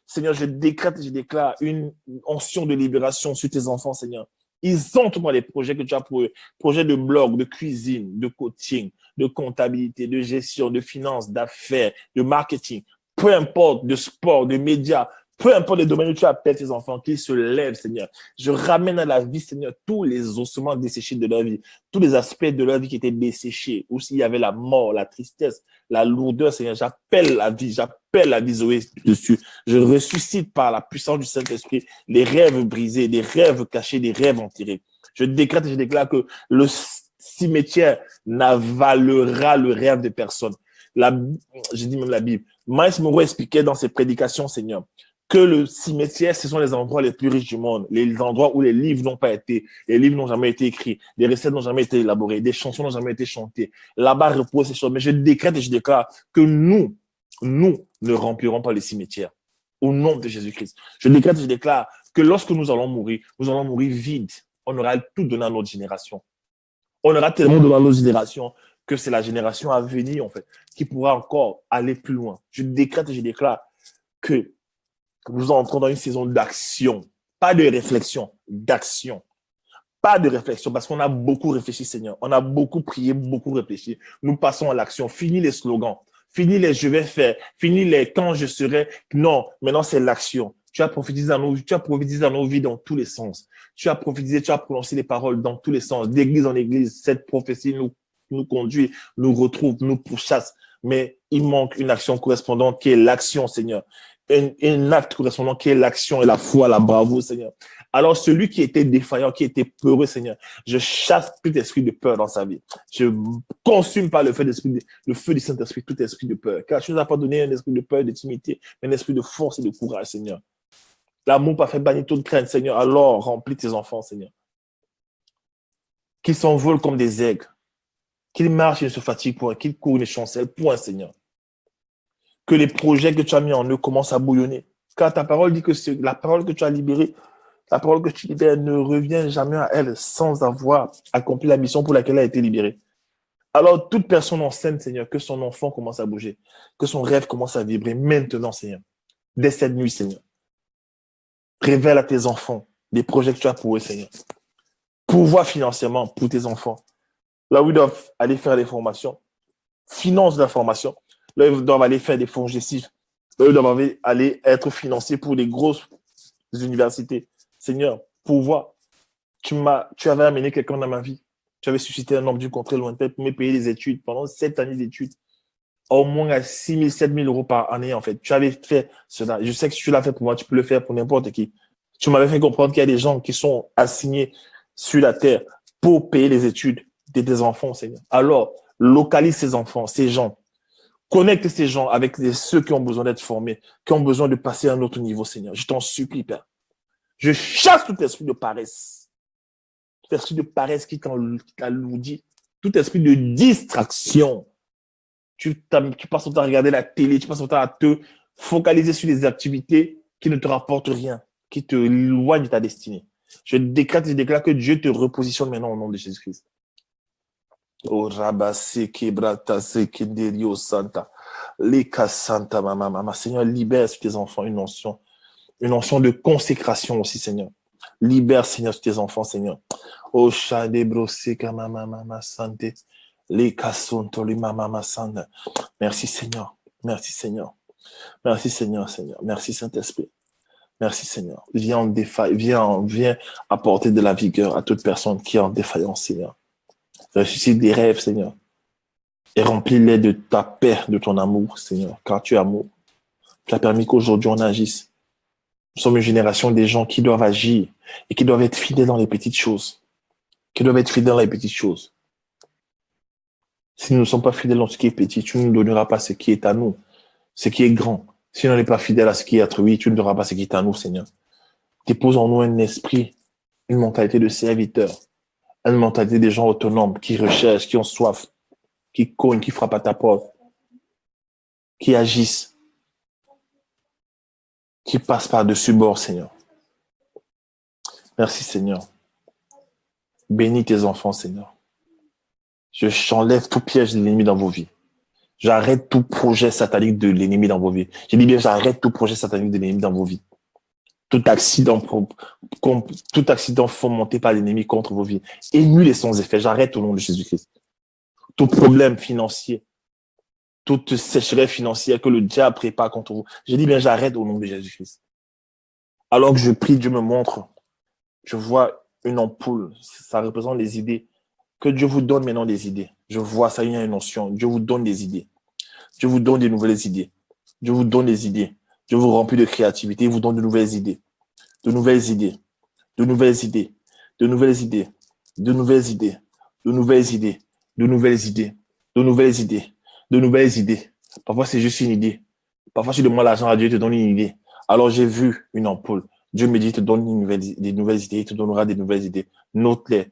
Seigneur, je décrète et je déclare une onction de libération sur tes enfants, Seigneur. Ils ont tous les projets que tu as pour eux. Projets de blog, de cuisine, de coaching, de comptabilité, de gestion, de finances, d'affaires, de marketing. Peu importe, de sport, de médias. Peu importe les domaines où tu appelles tes enfants, qu'ils se lèvent, Seigneur. Je ramène à la vie, Seigneur, tous les ossements desséchés de leur vie, tous les aspects de leur vie qui étaient desséchés, où s'il y avait la mort, la tristesse, la lourdeur, Seigneur. J'appelle la vie Zoé dessus. Je ressuscite par la puissance du Saint-Esprit les rêves brisés, les rêves cachés, les rêves enterrés. Je décrète et je déclare que le cimetière n'avalera le rêve de personne. Je dis même la Bible. Miles Monroe expliquait dans ses prédications, Seigneur, que le cimetière, ce sont les endroits les plus riches du monde, les endroits où les livres n'ont pas été, les livres n'ont jamais été écrits, les recettes n'ont jamais été élaborées, des chansons n'ont jamais été chantées. Là-bas reposent ces choses. Mais je décrète et je déclare que nous ne remplirons pas les cimetières. Au nom de Jésus-Christ. Je décrète et je déclare que lorsque nous allons mourir vides. On aura tout donné à notre génération. On aura tellement donné à notre génération que c'est la génération à venir, en fait, qui pourra encore aller plus loin. Je décrète et je déclare que nous entrons dans une saison d'action, pas de réflexion, d'action. Pas de réflexion, parce qu'on a beaucoup réfléchi, Seigneur. On a beaucoup prié, beaucoup réfléchi. Nous passons à l'action. Fini les slogans. Fini les je vais faire. Fini les quand je serai. Non, maintenant c'est l'action. Tu as prophétisé dans nos vies dans tous les sens. Tu as prophétisé, tu as prononcé les paroles dans tous les sens. D'église en église, cette prophétie nous conduit, nous retrouve, nous pourchasse. Mais il manque une action correspondante qui est l'action, Seigneur. Un acte correspondant qui est l'action et la foi, la bravoure, Seigneur. Alors, celui qui était défaillant, qui était peureux, Seigneur, je chasse tout esprit de peur dans sa vie. Je consume par le feu du Saint-Esprit tout esprit de peur. Car tu ne nous as pas donné un esprit de peur, de timidité, mais un esprit de force et de courage, Seigneur. L'amour parfait bannit toute crainte, Seigneur. Alors, remplis tes enfants, Seigneur. Qu'ils s'envolent comme des aigles. Qu'ils marchent et ne se fatiguent point. Qu'ils courent et ne chancellent point, Seigneur. Que les projets que tu as mis en eux commencent à bouillonner. Car ta parole dit que la parole que tu as libérée, la parole que tu libères ne revient jamais à elle sans avoir accompli la mission pour laquelle elle a été libérée. Alors, toute personne enceinte, Seigneur, que son enfant commence à bouger, que son rêve commence à vibrer maintenant, Seigneur. Dès cette nuit, Seigneur. Révèle à tes enfants les projets que tu as pour eux, Seigneur. Pouvoir financièrement pour tes enfants. Là où ils doivent aller faire des formations, finance de la formation. Là où ils doivent aller faire des fonds gestifs. Là où ils doivent aller être financés pour des grosses universités. Seigneur, pouvoir. Tu avais amené quelqu'un dans ma vie. Tu avais suscité un homme du contrat lointain pour me payer des études pendant 7 années d'études. Au moins à 6 000, 7 000 euros par année, en fait. Tu avais fait cela. Je sais que si tu l'as fait pour moi, tu peux le faire pour n'importe qui. Tu m'avais fait comprendre qu'il y a des gens qui sont assignés sur la terre pour payer les études de tes enfants, Seigneur. Alors, localise ces enfants, ces gens. Connecte ces gens avec ceux qui ont besoin d'être formés, qui ont besoin de passer à un autre niveau, Seigneur. Je t'en supplie, Père. Je chasse tout esprit de paresse. Tout esprit de paresse qui t'alourdit. Tout esprit de distraction. Tu passes ton temps à regarder la télé, tu passes ton temps à te focaliser sur des activités qui ne te rapportent rien, qui te éloignent de ta destinée. Je déclare que Dieu te repositionne maintenant au nom de Jésus-Christ. Oh, Rabase, Kebrata, Sekenderio, Santa. Leka Santa, Mama. Seigneur, libère sur tes enfants une notion de consécration aussi, Seigneur. Libère, Seigneur, sur tes enfants, Seigneur. Oh, Shadebro, Seka, Mama, Sante. Leka Sonto, Mama, Sanda. Merci, Seigneur. Merci, Seigneur. Merci, Seigneur, Seigneur. Merci, Saint-Esprit. Merci, Seigneur. Viens apporter de la vigueur à toute personne qui est en défaillance, Seigneur. Ressuscite des rêves, Seigneur. Et remplis-les de ta paix, de ton amour, Seigneur. Car tu es amour. Tu as permis qu'aujourd'hui on agisse. Nous sommes une génération des gens qui doivent agir et qui doivent être fidèles dans les petites choses. Qui doivent être fidèles dans les petites choses. Si nous ne sommes pas fidèles dans ce qui est petit, tu ne nous donneras pas ce qui est à nous, ce qui est grand. Si on n'est pas fidèle à ce qui est autrui, tu ne donneras pas ce qui est à nous, Seigneur. Dépose en nous un esprit, une mentalité de serviteur, une mentalité des gens autonomes qui recherchent, qui ont soif, qui cognent, qui frappent à ta porte, qui agissent. qui passe par-dessus bord, Seigneur. Merci, Seigneur. Bénis tes enfants, Seigneur. J'enlève tout piège de l'ennemi dans vos vies. J'arrête tout projet satanique de l'ennemi dans vos vies. Je dis bien, j'arrête tout projet satanique de l'ennemi dans vos vies. Tout accident fomenté par l'ennemi contre vos vies. Émule et sans effet. J'arrête au nom de Jésus-Christ. Tout problème financier, toute sécheresse financière que le diable prépare contre vous. Je dis bien, j'arrête au nom de Jésus-Christ. Alors que je prie, Dieu me montre. Je vois une ampoule. Ça représente les idées. Que Dieu vous donne maintenant des idées. Je vois ça, il y a une notion. Dieu vous donne des idées. Dieu vous donne des nouvelles idées. Dieu vous donne des idées. Dieu vous remplit de créativité. Il vous donne de nouvelles idées. De nouvelles idées. De nouvelles idées. De nouvelles idées. De nouvelles idées. De nouvelles idées. De nouvelles idées. De nouvelles idées. De nouvelles idées. Parfois, c'est juste une idée. Parfois, tu demandes l'argent à Dieu, il te donne une idée. Alors, j'ai vu une ampoule. Dieu me dit, il te donne des nouvelles idées. Il te donnera des nouvelles idées. Note-les.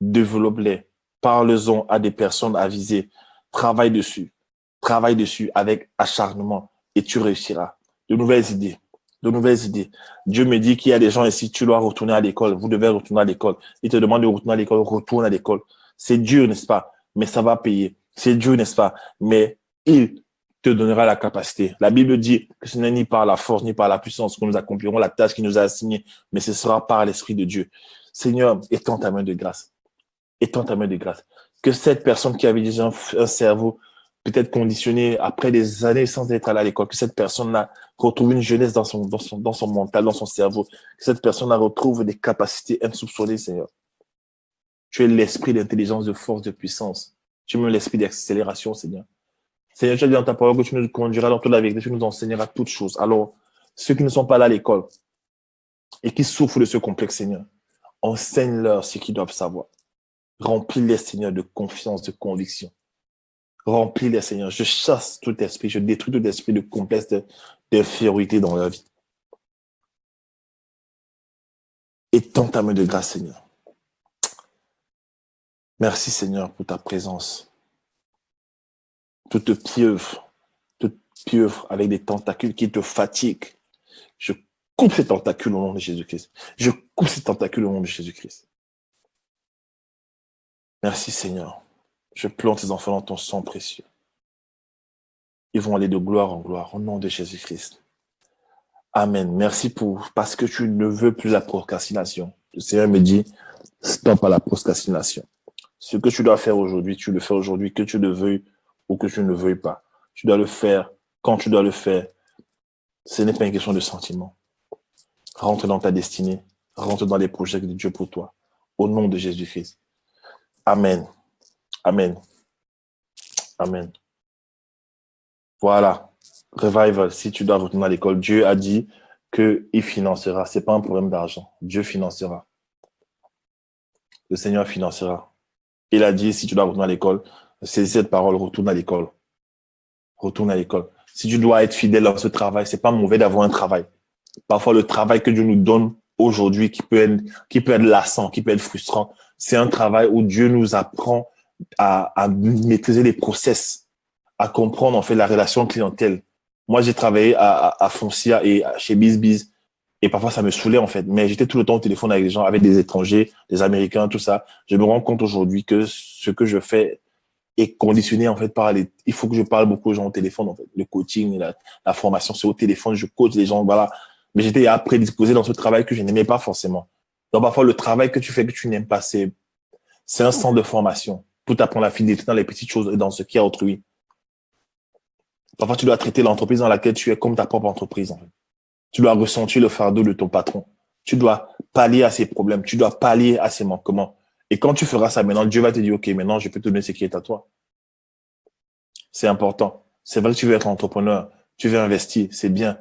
Développe-les. Parle-en à des personnes avisées. Travaille dessus. Travaille dessus avec acharnement et tu réussiras. De nouvelles idées. De nouvelles idées. Dieu me dit qu'il y a des gens ici, tu dois retourner à l'école. Vous devez retourner à l'école. Il te demande de retourner à l'école. Retourne à l'école. C'est dur, n'est-ce pas? Mais ça va payer. C'est dur, n'est-ce pas? Mais il te donnera la capacité. La Bible dit que ce n'est ni par la force, ni par la puissance que nous accomplirons la tâche qu'il nous a assignée, mais ce sera par l'Esprit de Dieu. Seigneur, étends ta main de grâce. Étends ta main de grâce. Que cette personne qui avait déjà un cerveau peut-être conditionné après des années sans être allé à l'école, que cette personne-là retrouve une jeunesse dans son mental, dans son cerveau, que cette personne-là retrouve des capacités insoupçonnées, Seigneur. Tu es l'esprit d'intelligence, de force, de puissance. Tu es l'esprit d'accélération, Seigneur. Seigneur, tu as dit dans ta parole que tu nous conduiras dans toute la vérité, tu nous enseigneras toutes choses. Alors, ceux qui ne sont pas là à l'école et qui souffrent de ce complexe, Seigneur, enseigne-leur ce qu'ils doivent savoir. Remplis-les, Seigneur, de confiance, de conviction. Remplis-les, Seigneur. Je chasse tout esprit, je détruis tout esprit de complexe, d'infériorité dans leur vie. Étends ta main de grâce, Seigneur. Merci, Seigneur, pour ta présence. Toute pieuvre avec des tentacules qui te fatiguent. Je coupe ces tentacules au nom de Jésus-Christ. Je coupe ces tentacules au nom de Jésus-Christ. Merci, Seigneur. Je plante tes enfants dans ton sang précieux. Ils vont aller de gloire en gloire au nom de Jésus-Christ. Amen. Merci parce que tu ne veux plus la procrastination. Le Seigneur me dit, stop à la procrastination. Ce que tu dois faire aujourd'hui, tu le fais aujourd'hui, que tu le veuilles ou que tu ne le veuilles pas. Tu dois le faire quand tu dois le faire. Ce n'est pas une question de sentiment. Rentre dans ta destinée. Rentre dans les projets de Dieu pour toi. Au nom de Jésus-Christ. Amen. Amen. Amen. Voilà. Revival, si tu dois retourner à l'école, Dieu a dit qu'il financera. Ce n'est pas un problème d'argent. Dieu financera. Le Seigneur financera. Il a dit, si tu dois retourner à l'école, c'est cette parole, retourne à l'école. Retourne à l'école. Si tu dois être fidèle dans ce travail, c'est pas mauvais d'avoir un travail. Parfois, le travail que Dieu nous donne aujourd'hui, qui peut être lassant, qui peut être frustrant, c'est un travail où Dieu nous apprend à maîtriser les process, à comprendre en fait la relation clientèle. Moi, j'ai travaillé à Foncia et chez BizBiz et parfois ça me saoulait en fait. Mais j'étais tout le temps au téléphone avec des gens, avec des étrangers, des Américains, tout ça. Je me rends compte aujourd'hui que ce que je fais est conditionné en fait par il faut que je parle beaucoup aux gens au téléphone en fait. Le coaching, la formation, c'est au téléphone. Je coach les gens, voilà. Mais j'étais prédisposé dans ce travail que je n'aimais pas forcément. Donc parfois le travail que tu fais que tu n'aimes pas, c'est un centre de formation pour t'apprendre la fidélité dans les petites choses et dans ce qui est autrui. Parfois, tu dois traiter l'entreprise dans laquelle tu es comme ta propre entreprise. En fait. Tu dois ressentir le fardeau de ton patron. Tu dois pallier à ses problèmes. Tu dois pallier à ses manquements. Et quand tu feras ça maintenant, Dieu va te dire, OK, maintenant, je peux te donner ce qui est à toi. C'est important. C'est vrai que tu veux être entrepreneur. Tu veux investir. C'est bien.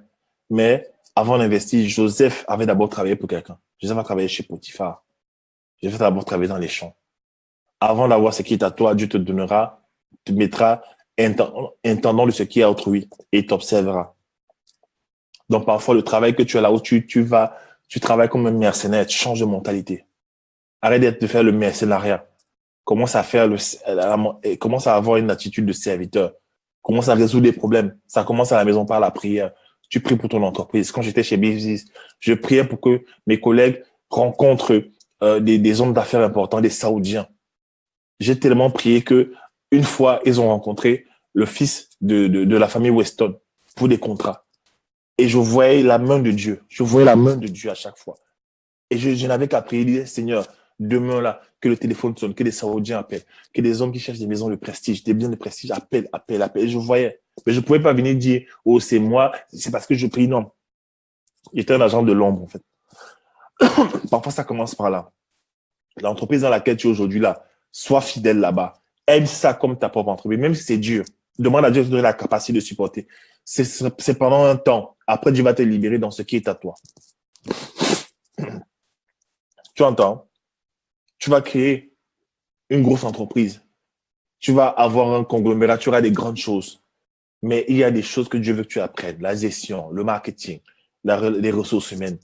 Mais avant d'investir, Joseph avait d'abord travaillé pour quelqu'un. Joseph a travaillé chez Potiphar. Joseph a d'abord travaillé dans les champs. Avant d'avoir ce qui est à toi, Dieu te donnera, te mettra intendant de ce qui est autrui et t'observera. Donc, parfois, le travail que tu as là où tu travailles comme un mercenaire, tu changes de mentalité. Arrête de faire le mercenariat. Commence à commence à avoir une attitude de serviteur. Commence à résoudre des problèmes. Ça commence à la maison par la prière. tu pries pour ton entreprise. Quand j'étais chez Business, je priais pour que mes collègues rencontrent des hommes d'affaires importants, des Saoudiens. J'ai tellement prié que une fois, ils ont rencontré le fils de la famille Weston pour des contrats. Et je voyais la main de Dieu. Je voyais la main de Dieu à chaque fois. Et je n'avais qu'à prier, dire, Seigneur, demain là, que le téléphone sonne, que des Saoudiens appellent, que des hommes qui cherchent des maisons de prestige, des biens de prestige appellent. Et je voyais. Mais je ne pouvais pas venir dire, oh, c'est moi, c'est parce que je prie. Non. J'étais un agent de l'ombre, en fait. Parfois, ça commence par là. L'entreprise dans laquelle tu es aujourd'hui là, sois fidèle là-bas. Aime ça comme ta propre entreprise, même si c'est dur. Demande à Dieu de te donner la capacité de supporter. C'est pendant un temps. Après, Dieu va te libérer dans ce qui est à toi. Tu entends? Tu vas créer une grosse entreprise. Tu vas avoir un conglomérat, tu auras des grandes choses. Mais il y a des choses que Dieu veut que tu apprennes. La gestion, le marketing, les ressources humaines,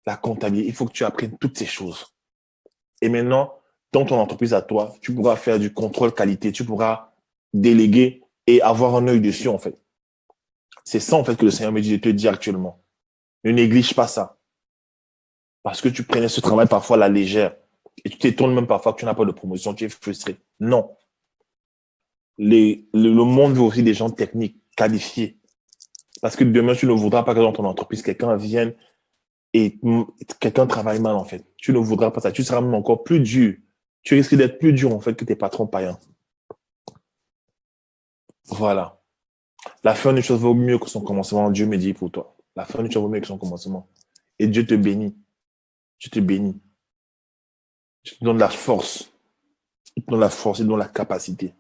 la comptabilité. Il faut que tu apprennes toutes ces choses. Et maintenant, dans ton entreprise à toi, tu pourras faire du contrôle qualité, tu pourras déléguer et avoir un œil dessus, en fait. C'est ça, en fait, que le Seigneur me dit de te dire actuellement. Ne néglige pas ça. Parce que tu prenais ce travail parfois à la légère. Et tu t'étonnes même parfois que tu n'as pas de promotion, tu es frustré. Non. Le monde veut aussi des gens techniques, qualifiés. Parce que demain, tu ne voudras pas que dans ton entreprise, quelqu'un vienne et quelqu'un travaille mal, en fait. Tu ne voudras pas ça. Tu seras même encore plus dur. Tu risques d'être plus dur, en fait, que tes patrons païens. Voilà. La fin d'une chose vaut mieux que son commencement. Dieu me dit pour toi. La fin d'une chose vaut mieux que son commencement. Et Dieu te bénit. Dieu te bénit. Dieu te donne la force. Il te donne la force, il te donne la capacité.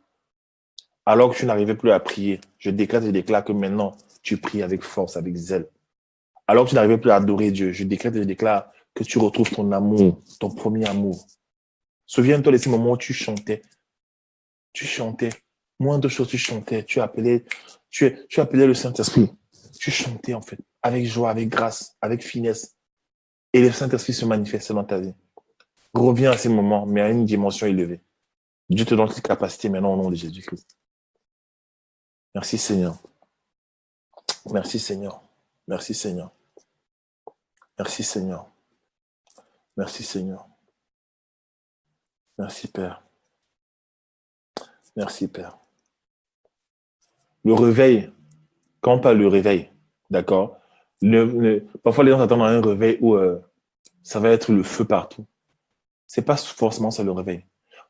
Alors que tu n'arrivais plus à prier, je déclare que maintenant, tu pries avec force, avec zèle. Alors que tu n'arrivais plus à adorer Dieu, je déclare que tu retrouves ton amour, ton premier amour. Souviens-toi de ces moments où tu chantais. Tu chantais. Moindre chose, tu chantais. Tu appelais le Saint-Esprit. Tu chantais, en fait, avec joie, avec grâce, avec finesse. Et le Saint-Esprit se manifestait dans ta vie. Reviens à ces moments, mais à une dimension élevée. Dieu te donne cette capacité maintenant au nom de Jésus-Christ. Merci Seigneur. Merci Seigneur. Merci Seigneur. Merci Seigneur. Merci Seigneur. Merci Père. Merci Père. Le réveil, quand on parle de réveil, d'accord, parfois les gens s'attendent à un réveil où ça va être le feu partout. C'est pas forcément ça le réveil.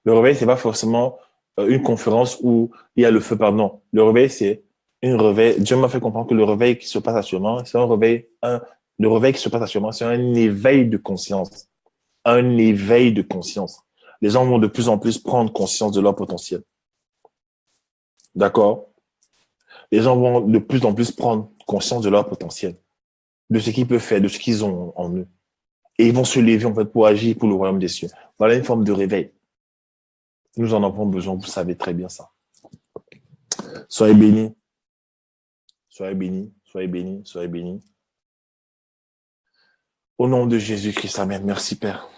Le réveil, c'est pas forcément une conférence où il y a le feu partout. Non, le réveil, c'est un réveil. Dieu m'a fait comprendre que le réveil qui se passe actuellement, c'est un réveil, le réveil qui se passe actuellement, c'est un éveil de conscience. Un éveil de conscience. Les gens vont de plus en plus prendre conscience de leur potentiel. D'accord? Les gens vont de plus en plus prendre conscience de leur potentiel, de ce qu'ils peuvent faire, de ce qu'ils ont en eux. Et ils vont se lever, en fait, pour agir pour le royaume des cieux. Voilà une forme de réveil. Nous en avons besoin, vous savez très bien ça. Soyez bénis. Soyez bénis, soyez bénis, soyez bénis. Au nom de Jésus-Christ, amen. Merci, Père.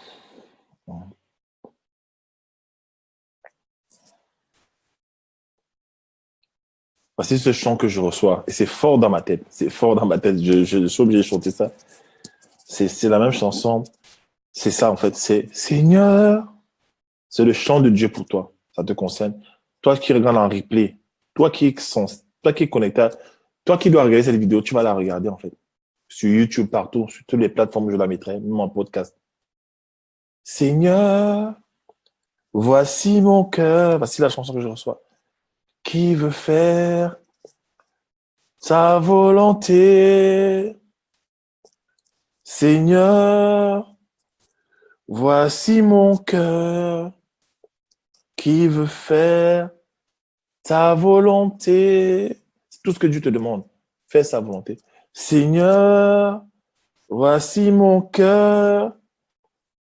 Voici ce chant que je reçois. Et c'est fort dans ma tête. C'est fort dans ma tête. Je suis obligé de chanter ça. C'est la même chanson. C'est ça, en fait. C'est Seigneur. C'est le chant de Dieu pour toi. Ça te concerne. Toi qui regardes en replay, toi qui es connecté, toi qui dois regarder cette vidéo, tu vas la regarder, en fait. Sur YouTube, partout, sur toutes les plateformes, je la mettrai, même en podcast. Seigneur, voici mon cœur. Voici la chanson que je reçois. Qui veut faire sa volonté? Seigneur, voici mon cœur. Qui veut faire ta volonté? C'est tout ce que Dieu te demande. Fais sa volonté. Seigneur, voici mon cœur.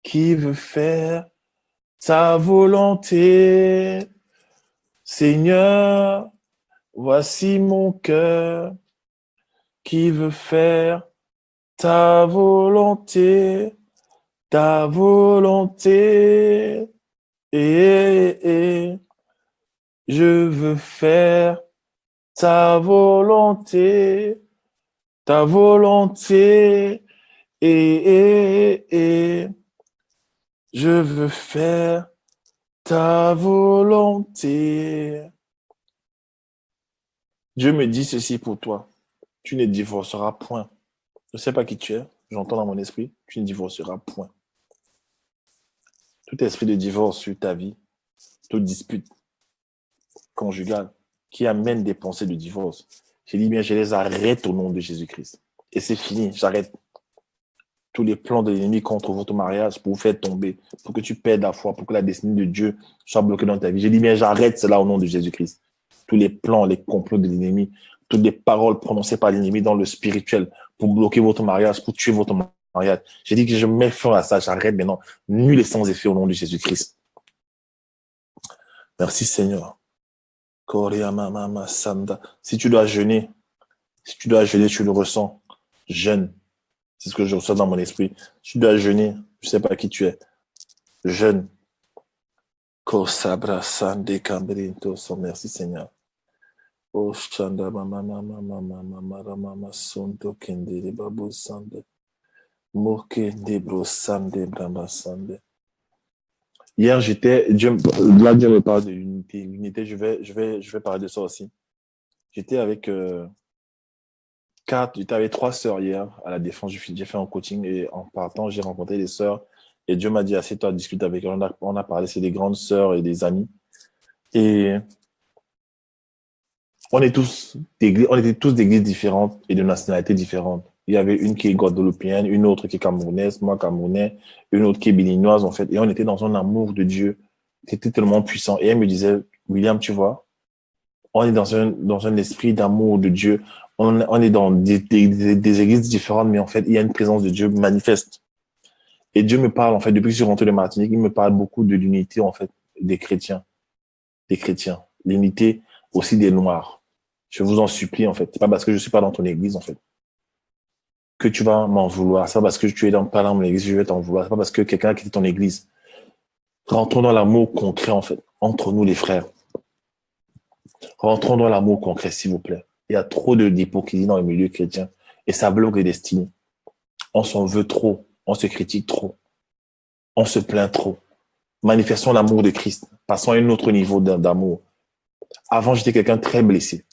Qui veut faire ta volonté? Seigneur, voici mon cœur qui veut faire ta volonté, ta volonté. Et je veux faire ta volonté. ta volonté, et je veux faire ta volonté. Dieu me dit ceci pour toi. Tu ne divorceras point. Je ne sais pas qui tu es. J'entends dans mon esprit. Tu ne divorceras point. Tout esprit de divorce sur ta vie, toute dispute conjugale qui amène des pensées de divorce, j'ai dit bien, je les arrête au nom de Jésus-Christ. Et c'est fini, j'arrête tous les plans de l'ennemi contre votre mariage pour vous faire tomber, pour que tu perdes la foi, pour que la destinée de Dieu soit bloquée dans ta vie. J'ai dit bien, j'arrête cela au nom de Jésus-Christ. Tous les plans, les complots de l'ennemi, toutes les paroles prononcées par l'ennemi dans le spirituel pour bloquer votre mariage, pour tuer votre mariage. J'ai dit que je mets fin à ça, j'arrête maintenant. Nul et sans effet au nom de Jésus-Christ. Merci Seigneur. Si tu dois jeûner, tu le ressens. Jeûne. C'est ce que je reçois dans mon esprit. Tu dois jeûner. Je ne sais pas qui tu es. Jeûne. Merci Seigneur. Hier, Dieu me parle de l'unité. L'unité, je vais parler de ça aussi. J'étais avec j'étais avec 3 sœurs hier à la Défense. J'ai fait un coaching et en partant, j'ai rencontré des sœurs et Dieu m'a dit, assieds-toi, discute avec elles. On a parlé, c'est des grandes sœurs et des amis. Et on était tous d'églises différentes et de nationalités différentes. Il y avait une qui est guadeloupéenne, une autre qui est camerounaise, moi camerounais, une autre qui est béninoise en fait. Et on était dans un amour de Dieu. C'était tellement puissant. Et elle me disait, William, tu vois, on est dans un esprit d'amour de Dieu. On est dans des églises différentes, mais en fait, il y a une présence de Dieu manifeste. Et Dieu me parle, en fait, depuis que je suis rentré de Martinique, il me parle beaucoup de l'unité, en fait, des chrétiens. Des chrétiens. L'unité aussi des Noirs. Je vous en supplie, en fait. C'est pas parce que je suis pas dans ton église, en fait, que tu vas m'en vouloir. C'est pas parce que tu es pas dans mon église, je vais t'en vouloir. C'est pas parce que quelqu'un a quitté ton église. Rentrons dans l'amour concret, en fait, entre nous, les frères. Rentrons dans l'amour concret, s'il vous plaît. Il y a trop d'hypocrisie dans le milieu chrétien et ça bloque les destinées. On s'en veut trop, on se critique trop, on se plaint trop. Manifestons l'amour de Christ, passons à un autre niveau d'amour. Avant, j'étais quelqu'un de très blessé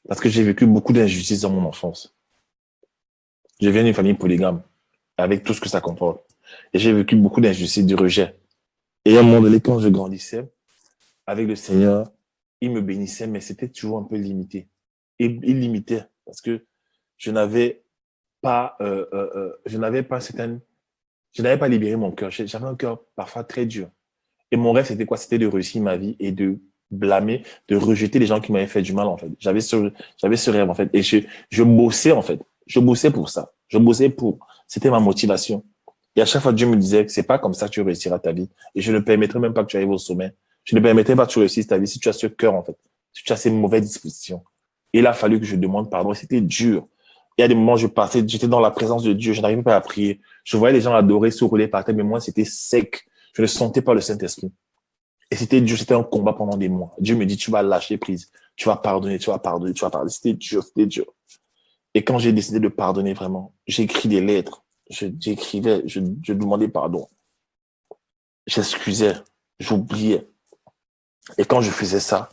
parce que j'ai vécu beaucoup d'injustices dans mon enfance. Je viens d'une famille polygame avec tout ce que ça comporte et j'ai vécu beaucoup d'injustices, de rejet. Et à un moment donné, quand je grandissais avec le Seigneur, il me bénissait, mais c'était toujours un peu limité. Et il limitait parce que je n'avais pas libéré mon cœur. J'avais un cœur parfois très dur. Et mon rêve, c'était quoi? C'était de réussir ma vie et de blâmer, de rejeter les gens qui m'avaient fait du mal, en fait. J'avais ce rêve, en fait. Et je bossais, en fait. Je bossais pour ça. C'était ma motivation. Et à chaque fois, Dieu me disait que c'est pas comme ça que tu réussiras ta vie. Et je ne permettrai même pas que tu arrives au sommet. Je ne permettrai pas que tu réussisses ta vie si tu as ce cœur, en fait. Si tu as ces mauvaises dispositions. Et il a fallu que je demande pardon. C'était dur. Il y a des moments où j'étais dans la présence de Dieu. Je n'arrivais pas à prier. Je voyais les gens adorer, se rouler par terre, mais moi, c'était sec. Je ne sentais pas le Saint-Esprit. Et c'était dur, c'était un combat pendant des mois. Dieu me dit, tu vas lâcher prise. Tu vas pardonner, tu vas pardonner, tu vas pardonner. C'était dur, c'était dur. Et quand j'ai décidé de pardonner vraiment, j'ai écrit des lettres. J'écrivais, je demandais pardon. J'excusais, j'oubliais. Et quand je faisais ça,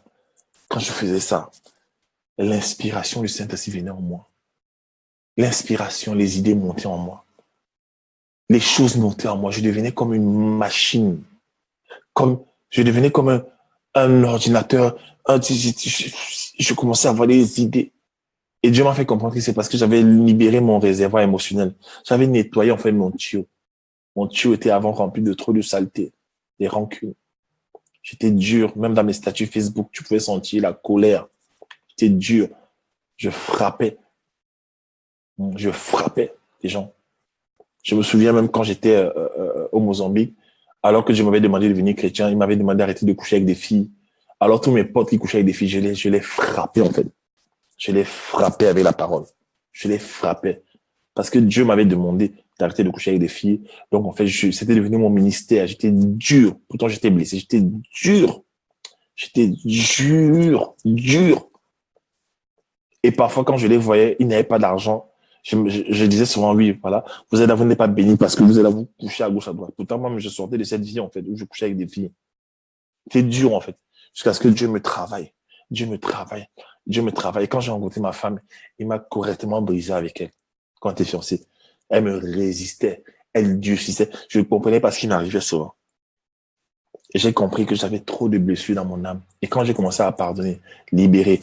l'inspiration du Saint-Esprit venait en moi. L'inspiration, les idées montaient en moi. Les choses montaient en moi. Je devenais comme une machine. Je devenais comme un ordinateur. Je commençais à avoir des idées. Et Dieu m'a fait comprendre que c'est parce que j'avais libéré mon réservoir émotionnel. J'avais nettoyé en fait mon tuyau. Mon tuyau était avant rempli de trop de saleté, des rancunes. J'étais dur. Même dans mes statuts Facebook, tu pouvais sentir la colère. J'étais dur. Je frappais. Je frappais les gens. Je me souviens même quand j'étais au Mozambique, alors que je m'avais demandé de devenir chrétien, il m'avait demandé d'arrêter de coucher avec des filles. Alors tous mes potes qui couchaient avec des filles, je les frappais en fait. Je les frappais avec la parole. Je les frappais. Parce que Dieu m'avait demandé d'arrêter de coucher avec des filles. Donc en fait, c'était devenu mon ministère. J'étais dur. Pourtant j'étais blessé. J'étais dur. J'étais dur. Dur. Et parfois, quand je les voyais, ils n'avaient pas d'argent. Je disais souvent, oui, voilà, vous n'êtes pas béni parce que vous êtes là, vous couchez à gauche, à droite. Pourtant, moi, je sortais de cette vie, en fait, où je couchais avec des filles. C'est dur, en fait. Jusqu'à ce que Dieu me travaille. Dieu me travaille. Dieu me travaille. Et quand j'ai rencontré ma femme, il m'a correctement brisé avec elle. Quand elle était fiancée. Elle me résistait. Elle durcissait. Je ne comprenais pas ce qui m'arrivait souvent. Et j'ai compris que j'avais trop de blessures dans mon âme. Et quand j'ai commencé à pardonner, libérer,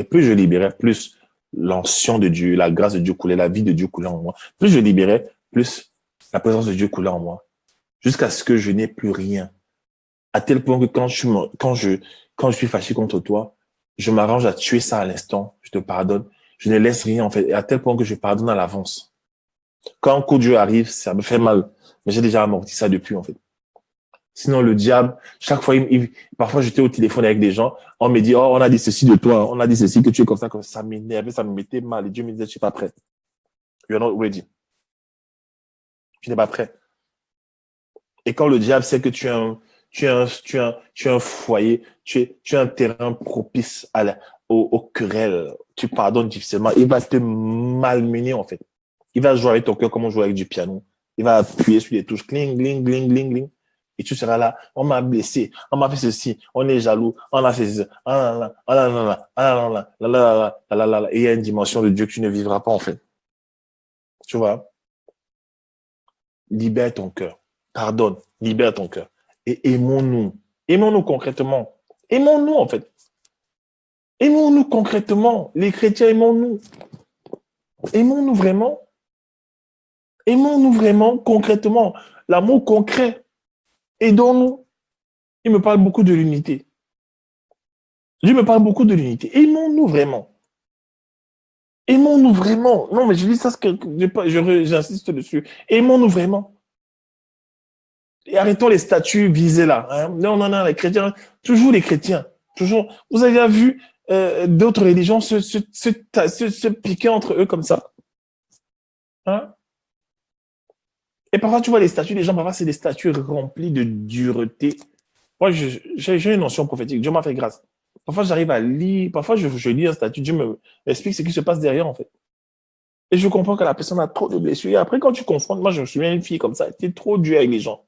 plus je libérais, plus l'onction de Dieu, la grâce de Dieu coulait, la vie de Dieu coulait en moi. Plus je libérais, plus la présence de Dieu coulait en moi. Jusqu'à ce que je n'ai plus rien. À tel point que quand je suis fâché contre toi, je m'arrange à tuer ça à l'instant. Je te pardonne. Je ne laisse rien, en fait. Et à tel point que je pardonne à l'avance. Quand un coup de Dieu arrive, ça me fait mal. Mais j'ai déjà amorti ça depuis, en fait. Sinon, le diable, chaque fois, parfois, j'étais au téléphone avec des gens, on me dit, oh, on a dit ceci de toi, on a dit ceci, que tu es comme ça, ça m'énervait, ça me mettait mal. Et Dieu me disait, je suis pas prêt. You're not ready. Tu n'es pas prêt. Et quand le diable sait que tu es un foyer, tu es un terrain propice aux querelles, tu pardonnes difficilement, il va te malmener, en fait. Il va jouer avec ton cœur comme on joue avec du piano. Il va appuyer sur les touches, cling, cling, cling, cling, cling. Et tu seras là, on m'a blessé, on m'a fait ceci, on est jaloux, on a fait ceci, et il y a une dimension de Dieu que tu ne vivras pas, en fait. Tu vois? Libère ton cœur. Pardonne, libère ton cœur. Et aimons-nous. Aimons-nous concrètement. Aimons-nous, en fait. Aimons-nous concrètement. Les chrétiens, aimons-nous. Aimons-nous vraiment. Aimons-nous vraiment concrètement. L'amour concret. Aidons-nous. Il me parle beaucoup de l'unité. Dieu me parle beaucoup de l'unité. Aimons-nous vraiment. Aimons-nous vraiment. Non, mais je dis ça, j'insiste dessus. Aimons-nous vraiment. Et arrêtons les statuts visés là. Hein. Non, non, non, les chrétiens, toujours les chrétiens. Toujours. Vous avez vu d'autres religions se piquer entre eux comme ça. Hein? Et parfois, tu vois les statuts des gens, parfois, c'est des statuts remplis de dureté. Moi, j'ai une notion prophétique. Dieu m'a fait grâce. Parfois, j'arrive à lire, parfois, je lis un statut, Dieu m'explique ce qui se passe derrière, en fait. Et je comprends que la personne a trop de blessures. Et après, quand tu confrontes, moi, je me souviens d'une fille comme ça, elle était trop dure avec les gens.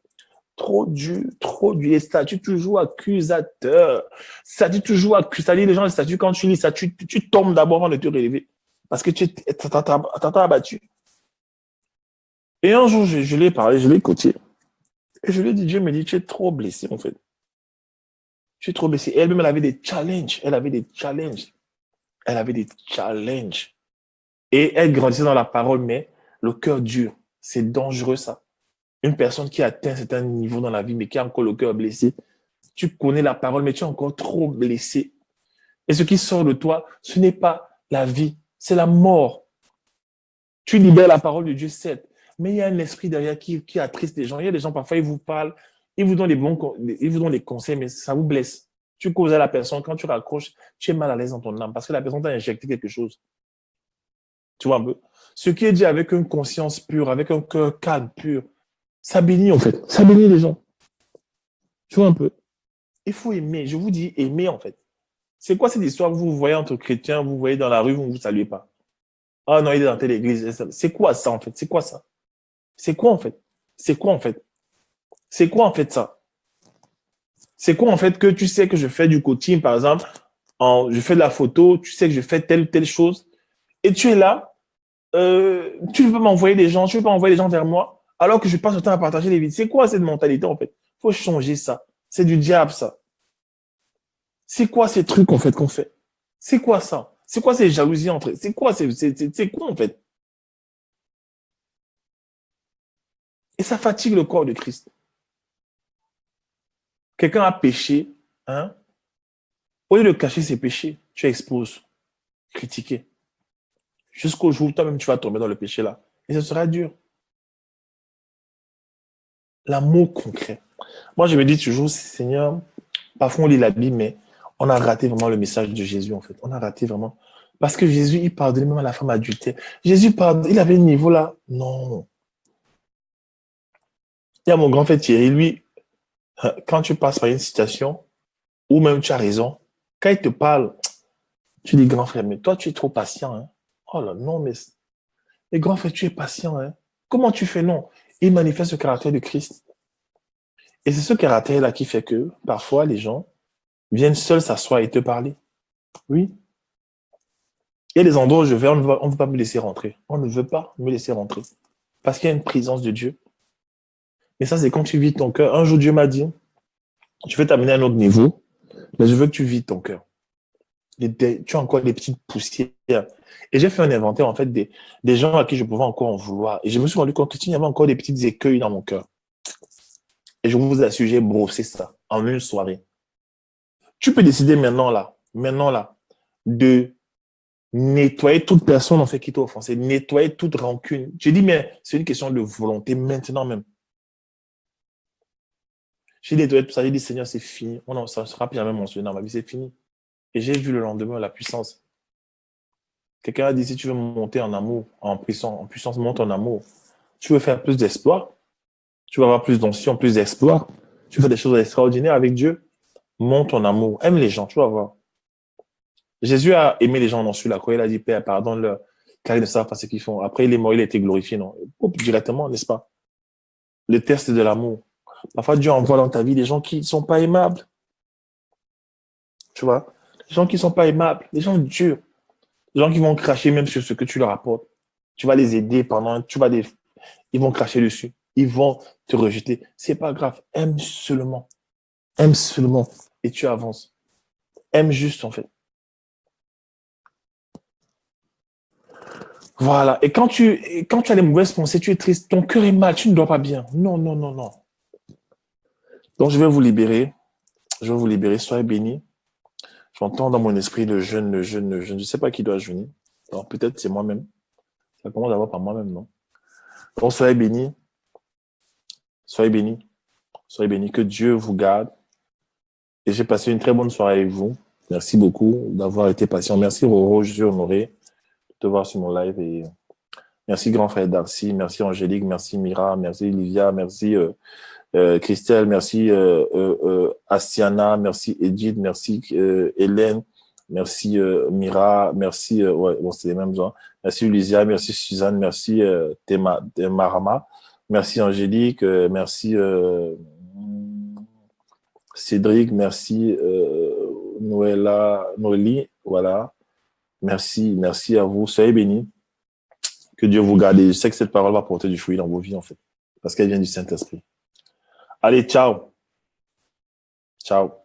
Trop dur, trop dur. Les statuts toujours accusateurs. Statut toujours accusateurs. Les gens, les statuts, quand tu lis ça, tu tombes d'abord avant de te relever. Parce que t'as abattu. Et un jour, je l'ai parlé, je l'ai coaché. Et je lui ai dit, Dieu me dit, tu es trop blessé, en fait. Tu es trop blessé. Et elle-même, elle avait des challenges. Elle avait des challenges. Elle avait des challenges. Et elle grandissait dans la parole, mais le cœur dur. C'est dangereux, ça. Une personne qui atteint un certain niveau dans la vie, mais qui a encore le cœur blessé. Tu connais la parole, mais tu es encore trop blessé. Et ce qui sort de toi, ce n'est pas la vie, c'est la mort. Tu libères la parole de Dieu, certes, mais il y a un esprit derrière qui attriste les gens. Il y a des gens, parfois, ils vous parlent, ils vous donnent ils vous donnent des conseils, mais ça vous blesse. Tu causes à la personne, quand tu raccroches, tu es mal à l'aise dans ton âme parce que la personne t'a injecté quelque chose. Tu vois un peu? Ce qui est dit avec une conscience pure, avec un cœur calme, pur, ça bénit en fait. Ça bénit les gens. Tu vois un peu? Il faut aimer. Je vous dis aimer en fait. C'est quoi cette histoire que vous voyez entre chrétiens, vous voyez dans la rue, vous ne vous saluez pas? Ah non, il est dans telle église. C'est quoi ça en fait? C'est quoi ça? C'est quoi en fait? C'est quoi en fait? C'est quoi en fait ça? C'est quoi en fait que tu sais que je fais du coaching par exemple, je fais de la photo, tu sais que je fais telle chose, et tu es là, tu veux m'envoyer des gens, tu veux pas envoyer des gens vers moi, alors que je passe le temps à partager les vides. C'est quoi cette mentalité en fait? Faut changer ça. C'est du diable ça. C'est quoi ces trucs en fait qu'on fait? C'est quoi ça? C'est quoi ces jalousies entre eux? C'est quoi c'est quoi en fait? Et ça fatigue le corps de Christ. Quelqu'un a péché, hein? Au lieu de cacher ses péchés, tu exposes, critiquer. Jusqu'au jour où toi-même tu vas tomber dans le péché là. Et ce sera dur. L'amour concret. Moi, je me dis toujours, Seigneur, parfois on lit la Bible, mais on a raté vraiment le message de Jésus, en fait. On a raté vraiment. Parce que Jésus, il pardonnait même à la femme adultère. Jésus pardonne, il avait un niveau là. Non. Il y a mon grand frère Thierry, lui, quand tu passes par une situation, ou même tu as raison, quand il te parle, Tu dis, grand frère, mais toi, tu es trop patient. Hein? Oh là, non, mais grand frère, tu es patient. Hein? Comment tu fais? Non. Il manifeste le caractère de Christ. Et c'est ce caractère-là qui fait que parfois les gens viennent seuls s'asseoir et te parler. Oui. Il y a des endroits où je vais, on ne veut pas me laisser rentrer. On ne veut pas me laisser rentrer. Parce qu'il y a une présence de Dieu. Mais ça, c'est quand tu vides ton cœur. Un jour, Dieu m'a dit, je vais t'amener à un autre niveau, mais je veux que tu vides ton cœur. Tu as encore des petites poussières. Et j'ai fait un inventaire, en fait, des gens à qui je pouvais encore en vouloir. Et je me suis rendu compte qu'il y avait encore des petits écueils dans mon cœur. Et je vous assure, j'ai brossé ça en une soirée. Tu peux décider maintenant, là, de nettoyer toute personne, en fait, qui t'a offensé, nettoyer toute rancune. Je dis, mais c'est une question de volonté maintenant même. J'ai nettoyé tout ça, j'ai dit, Seigneur, c'est fini. Oh non, ça ne sera plus jamais mentionné dans ma vie, c'est fini. Et j'ai vu le lendemain la puissance. Quelqu'un a dit, si tu veux monter en amour, en puissance, monte en amour. Tu veux faire plus d'espoir, tu vas avoir plus d'onction, plus d'espoir. Tu veux faire des choses extraordinaires avec Dieu, monte en amour. Aime les gens, tu vas voir. Jésus a aimé les gens dans celui-là. Quand il a dit, Père, pardonne-leur, car ils ne savent pas ce qu'ils font. Après, il est mort, il a été glorifié, non? Directement, n'est-ce pas? Le test de l'amour. Parfois, Dieu envoie dans ta vie des gens qui ne sont pas aimables. Tu vois? Des gens qui ne sont pas aimables, des gens durs. Des gens qui vont cracher même sur ce que tu leur apportes. Tu vas les aider ils vont cracher dessus. Ils vont te rejeter. C'est pas grave. Aime seulement. Aime seulement. Et tu avances. Aime juste, en fait. Voilà. Et quand tu as les mauvaises pensées, tu es triste, ton cœur est mal, tu ne dors pas bien. Non, non, non, non. Donc, je vais vous libérer. Je vais vous libérer. Soyez bénis. J'entends dans mon esprit le jeûne, le jeûne, le jeûne. Je ne sais pas qui doit jeûner. Alors, peut-être c'est moi-même. Ça commence d'abord par moi-même, non? Donc, soyez bénis. Soyez bénis. Soyez bénis. Que Dieu vous garde. Et j'ai passé une très bonne soirée avec vous. Merci beaucoup d'avoir été patient. Merci Roro, je suis honoré de te voir sur mon live. Et merci grand frère Darcy, merci Angélique, merci Mira, merci Livia, merci Christelle, merci Astiana, merci Edith, merci Hélène, merci Mira, merci, ouais, bon, c'est les mêmes gens. Merci Lysia, merci Suzanne, merci Temarama, merci Angélique, merci Cédric, merci Noélie, voilà. Merci à vous. Soyez bénis. Que Dieu vous garde. Et je sais que cette parole va porter du fruit dans vos vies, en fait, parce qu'elle vient du Saint-Esprit. Allez, ciao. Ciao.